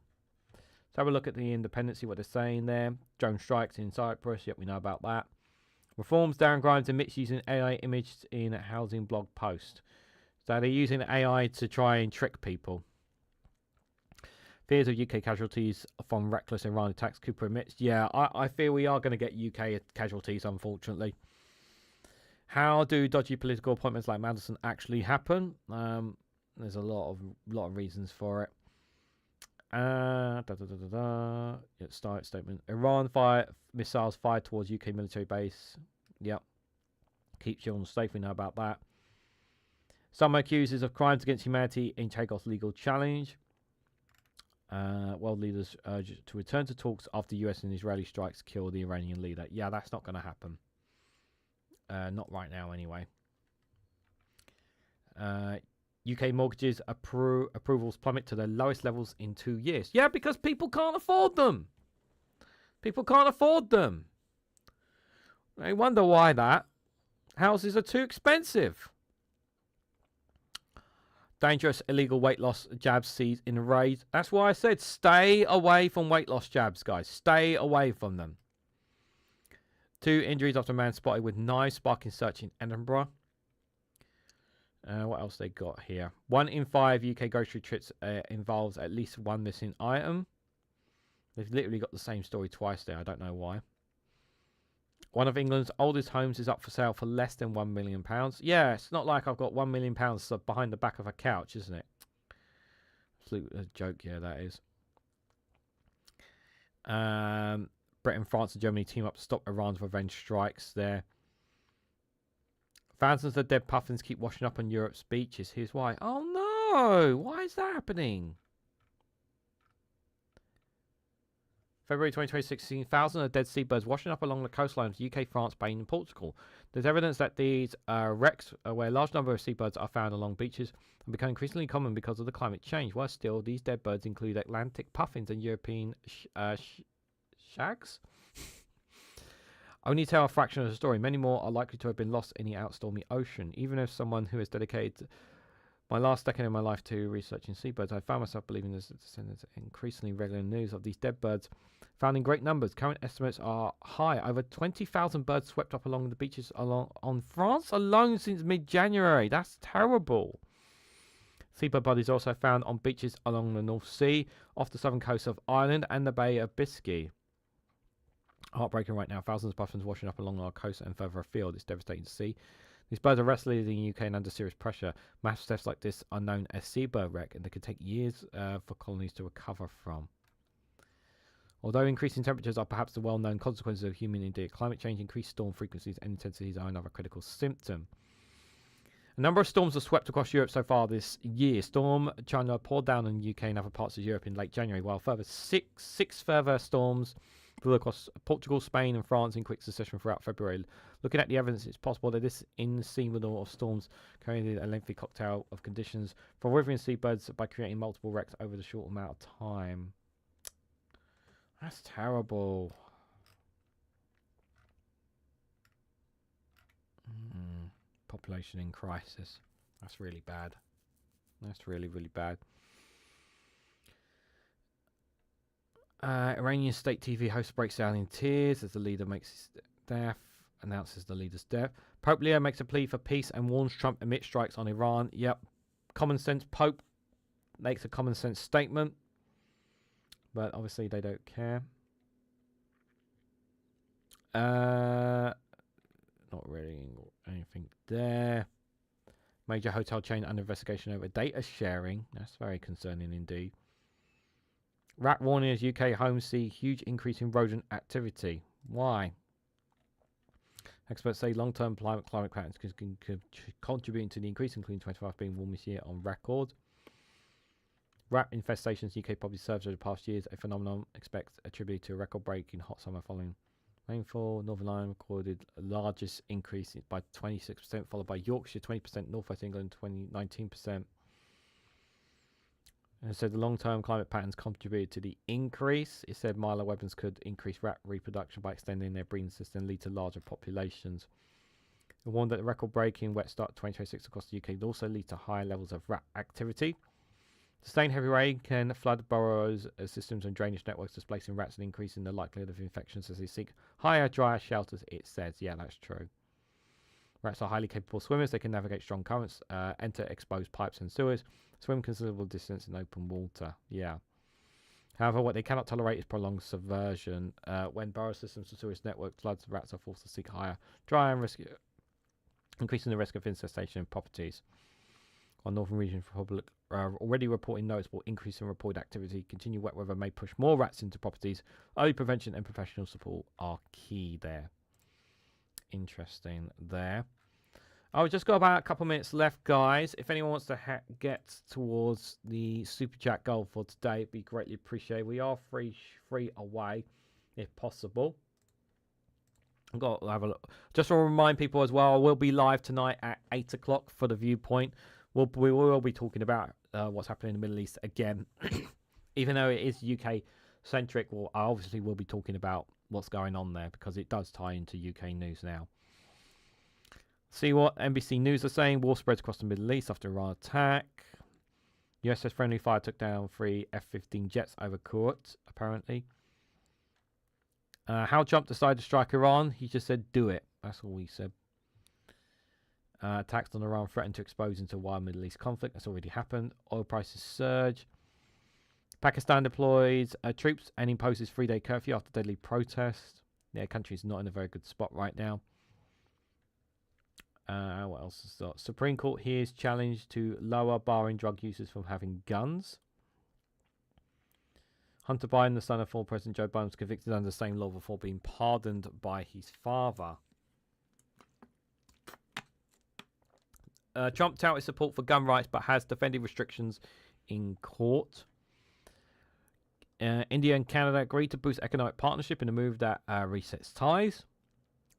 Let's have a look at the Independent, see what they're saying there. Drone strikes in Cyprus. Yep, we know about that. Reforms Darren Grimes admits using AI images in a housing blog post. So they're using AI to try and trick people. Fears of UK casualties from reckless Iran attacks. Cooper admits, yeah, I fear we are going to get UK casualties, unfortunately. How do dodgy political appointments like Madison actually happen? There's a lot of reasons for it. Start statement. Iran missiles fired towards UK military base. Yep. Keep children safe. We know about that. Some accusers of crimes against humanity in Chagos legal challenge. World leaders urge to return to talks after US and Israeli strikes kill the Iranian leader. Yeah, that's not going to happen. Not right now, anyway. UK mortgages approvals plummet to their lowest levels in 2 years. Yeah, because people can't afford them. People can't afford them. I wonder why that. Houses are too expensive. Dangerous illegal weight loss jabs seized in a raid. That's why I said stay away from weight loss jabs, guys. Stay away from them. 2 injuries after a man spotted with knives sparking search in Edinburgh. What else they got here? 1 in 5 UK grocery trips involves at least 1 missing item. They've literally got the same story twice there. I don't know why. One of England's oldest homes is up for sale for less than £1 million. Yeah, it's not like I've got £1 million behind the back of a couch, isn't it? Absolute joke, yeah, that is. Britain, France and Germany team up to stop Iran's revenge strikes there. Thousands of dead puffins keep washing up on Europe's beaches. Here's why. Oh no! Why is that happening? February 2026, thousands of dead seabirds washing up along the coastline of UK, France, Spain and Portugal. There's evidence that these wrecks, where a large number of seabirds are found along beaches, are becoming increasingly common because of the climate change. Worse still, these dead birds include Atlantic puffins and European shags. Only tell a fraction of the story. Many more are likely to have been lost in the outstormy ocean. Even if someone who has dedicated my last decade of my life to researching seabirds, I found myself believing there's increasingly regular news of these dead birds found in great numbers. Current estimates are high. Over 20,000 birds swept up along the beaches on France alone since mid-January. That's terrible. Seabird bodies are also found on beaches along the North Sea, off the southern coast of Ireland and the Bay of Biscay. Heartbreaking right now. Thousands of puffins washing up along our coast and further afield. It's devastating to see. These birds are restless in the UK and under serious pressure. Mass deaths like this are known as seabird wreck, and they can take years for colonies to recover from. Although increasing temperatures are perhaps the well-known consequences of human-induced climate change, increased storm frequencies and intensities are another critical symptom. A number of storms have swept across Europe so far this year. Storm Chandra poured down in the UK and other parts of Europe in late January, while six further storms flew across Portugal, Spain, and France in quick succession throughout February. Looking at the evidence, it's possible that this in-seasonal of storms created a lengthy cocktail of conditions for rivering seabirds by creating multiple wrecks over the short amount of time. That's terrible. Population in crisis. That's really bad. That's really, really bad. Iranian state TV host breaks down in tears as the leader announces the leader's death. Pope Leo makes a plea for peace and warns Trump amid strikes on Iran. Yep. Common sense. Pope makes a common sense statement. But obviously they don't care. Not really anything there. Major hotel chain under investigation over data sharing. That's very concerning indeed. Rat warning as UK homes see huge increase in rodent activity. Why? Experts say long-term climate patterns can contribute to the increase, including 25 being warmest year on record. Rat infestations UK probably served over the past years, a phenomenon expects attributed to a record-breaking hot summer following rainfall. Northern Ireland recorded the largest increase by 26%, followed by Yorkshire 20%, North West England 19%. And so the long-term climate patterns contributed to the increase. It said milder weapons could increase rat reproduction by extending their breeding system and lead to larger populations. It warned that the record-breaking wet start 2026 across the UK would also lead to higher levels of rat activity. Sustained heavy rain can flood burrows, systems and drainage networks, displacing rats and increasing the likelihood of infections as they seek higher, drier shelters, it says. Yeah, that's true. Rats are highly capable swimmers. They can navigate strong currents, enter exposed pipes and sewers, swim considerable distance in open water. Yeah. However, what they cannot tolerate is prolonged subversion. When burrow systems and sewage network floods, rats are forced to seek higher, drier and rescue, increasing the risk of infestation in properties. While Northern Region Republic are already reporting noticeable increase in reported activity, continued wet weather may push more rats into properties. Early prevention and professional support are key there. Interesting there. I've just got about a couple minutes left, guys. If anyone wants to get towards the super chat goal for today, it'd be greatly appreciated. We are free away, if possible. I've got to have a look. Just to remind people as well, I will be live tonight at 8 o'clock for the Viewpoint. We will be talking about what's happening in the Middle East again. Even though it is UK centric, well, I obviously will be talking about what's going on there because it does tie into UK news now. See what NBC News are saying. War spreads across the Middle East after Iran attack. USS Friendly Fire took down 3 F-15 jets over Kuwait, apparently. How Trump decided to strike Iran? He just said, do it. That's all he said. Attacks on Iran threatened to expose into a wild Middle East conflict. That's already happened. Oil prices surge. Pakistan deploys troops and imposes 3-day curfew after deadly protest. Their country's not in a very good spot right now. What else is that? Supreme Court hears challenge to lower barring drug users from having guns. Hunter Biden, the son of former President Joe Biden, was convicted under the same law before being pardoned by his father. Trump touted support for gun rights but has defended restrictions in court. India and Canada agreed to boost economic partnership in a move that resets ties,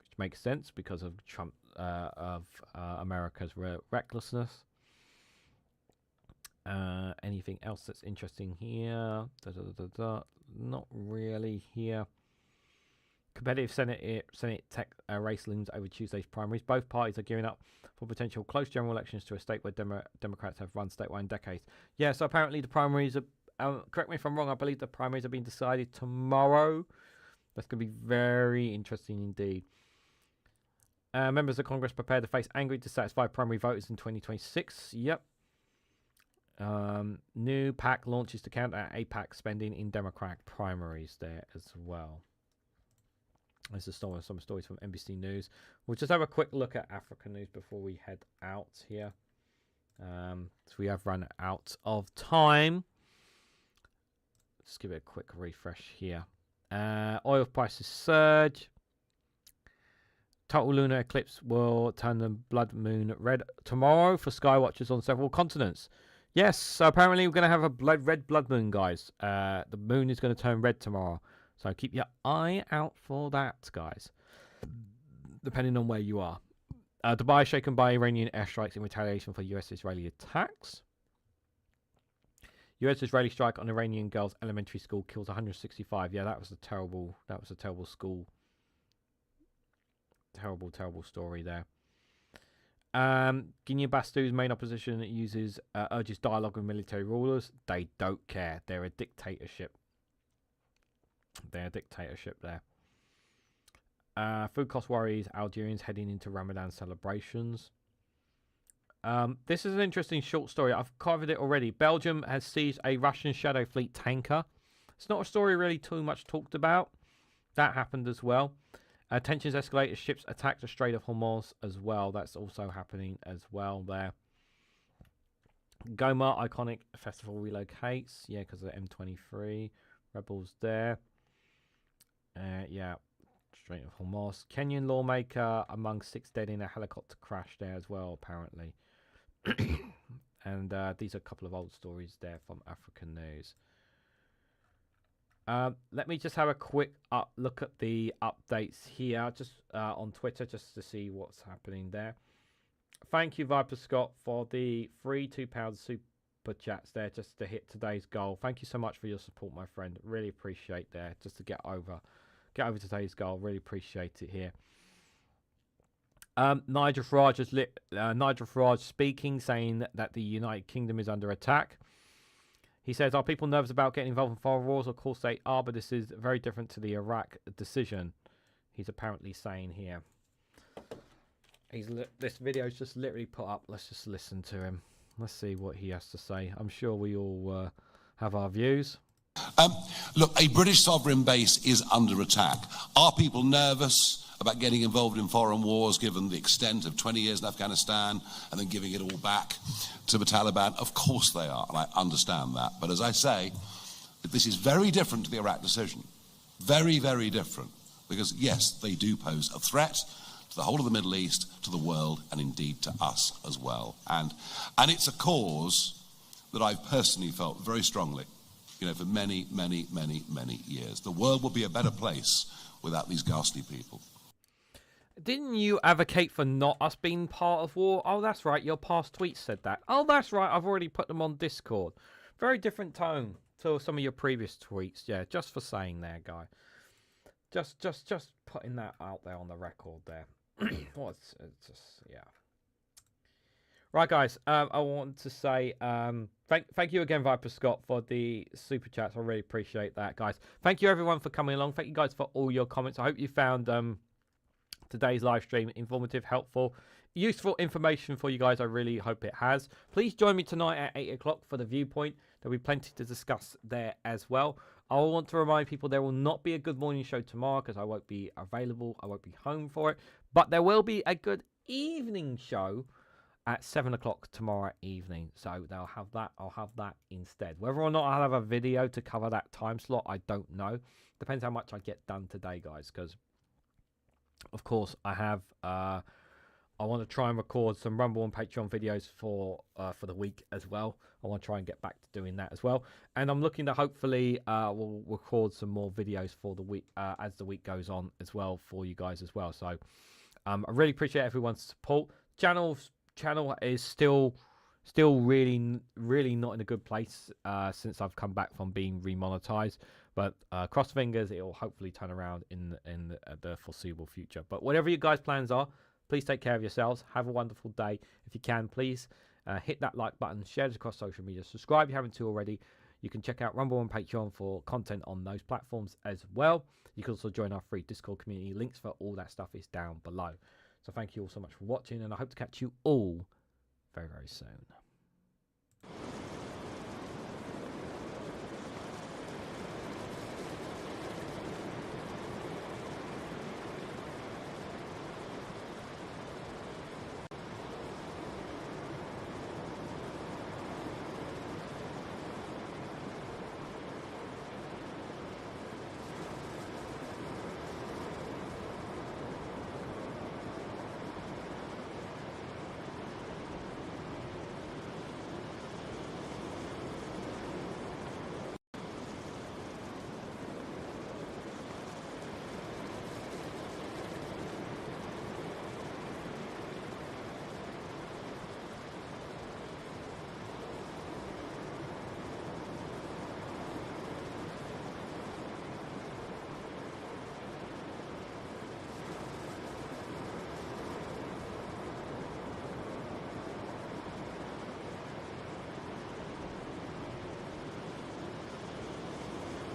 which makes sense because of Trump of America's recklessness. Anything else that's interesting here? Not really here. Competitive Senate tech race looms over Tuesday's primaries. Both parties are gearing up for potential close general elections to a state where Democrats have run statewide in decades. Yeah, so apparently the primaries are, correct me if I'm wrong, I believe the primaries are being decided tomorrow. That's going to be very interesting indeed. Members of Congress prepared to face angry, dissatisfied primary voters in 2026. Yep. New PAC launches to counter APAC spending in Democratic primaries there as well. This is some stories from NBC News. We'll just have a quick look at African news before we head out here. So we have run out of time. Just give it a quick refresh here. Oil prices surge. Total lunar eclipse will turn the blood moon red tomorrow for sky watchers on several continents. Yes, so apparently we're going to have a red blood moon, guys. The moon is going to turn red tomorrow. So keep your eye out for that, guys, depending on where you are. Dubai shaken by Iranian airstrikes in retaliation for US-Israeli attacks. US-Israeli strike on Iranian girls' elementary school kills 165. Yeah, that was a terrible school. Terrible story there. Guinea-Bissau's main opposition urges dialogue with military rulers. They don't care. They're a dictatorship. There. Food cost worries Algerians heading into Ramadan celebrations. This is an interesting short story. I've covered it already. Belgium has seized a Russian Shadow Fleet tanker. It's not a story really too much talked about. That happened as well. Tensions escalate as ships attack the Strait of Hormuz as well. That's also happening as well there. Goma iconic festival relocates. Yeah, because of the M23. Rebels there. Yeah. Strait of Hormuz. Kenyan lawmaker among 6 dead in a helicopter crash there as well, apparently. And these are a couple of old stories there from African news. Let me just have a quick look at the updates here, just on Twitter, just to see what's happening there. Thank you, Viper Scott, for the free £2 super chats there, just to hit today's goal. Thank you so much for your support, my friend. Really appreciate that. Just to get over today's goal. Really appreciate it here. Nigel Farage speaking, saying that the United Kingdom is under attack. He says, are people nervous about getting involved in foreign wars? Of course they are, but this is very different to the Iraq decision. He's apparently saying here. This video is just literally put up. Let's just listen to him. Let's see what he has to say. I'm sure we all have our views. Look, a British sovereign base is under attack. Are people nervous about getting involved in foreign wars, given the extent of 20 years in Afghanistan and then giving it all back to the Taliban? Of course they are, and I understand that. But as I say, this is very different to the Iraq decision. Very, very different. Because, yes, they do pose a threat to the whole of the Middle East, to the world, and indeed to us as well. And it's a cause that I've personally felt very strongly, for many, many, many, many years. The world would be a better place without these ghastly people. Didn't you advocate for not us being part of war? Oh, that's right. Your past tweets said that. Oh, that's right. I've already put them on Discord. Very different tone to some of your previous tweets. Yeah, just for saying there, guy. Just putting that out there on the record there. Well, it's just, yeah. Right, guys. I want to say thank you again, Viper Scott, for the super chats. I really appreciate that, guys. Thank you, everyone, for coming along. Thank you, guys, for all your comments. I hope you found today's live stream informative, helpful, useful information for you guys. I really hope it has. Please join me tonight at 8 o'clock for the Viewpoint. There'll be plenty to discuss there as well. I want to remind people there will not be a Good Morning show tomorrow because I won't be available. I won't be home for it. But there will be a Good Evening show at 7 o'clock tomorrow evening. So they'll have that. I'll have that instead. Whether or not I'll have a video to cover that time slot, I don't know. Depends how much I get done today, guys, because of course, I have. I want to try and record some Rumble and Patreon videos for the week as well. I want to try and get back to doing that as well. And I'm looking to hopefully we'll record some more videos for the week as the week goes on as well for you guys as well. So I really appreciate everyone's support. Channel is still really not in a good place since I've come back from being remonetized. But cross fingers, it'll hopefully turn around in the foreseeable future. But whatever your guys' plans are, please take care of yourselves. Have a wonderful day. If you can, please hit that like button, share it across social media, subscribe if you haven't already. You can check out Rumble and Patreon for content on those platforms as well. You can also join our free Discord community. Links for all that stuff is down below. So thank you all so much for watching, and I hope to catch you all very, very soon.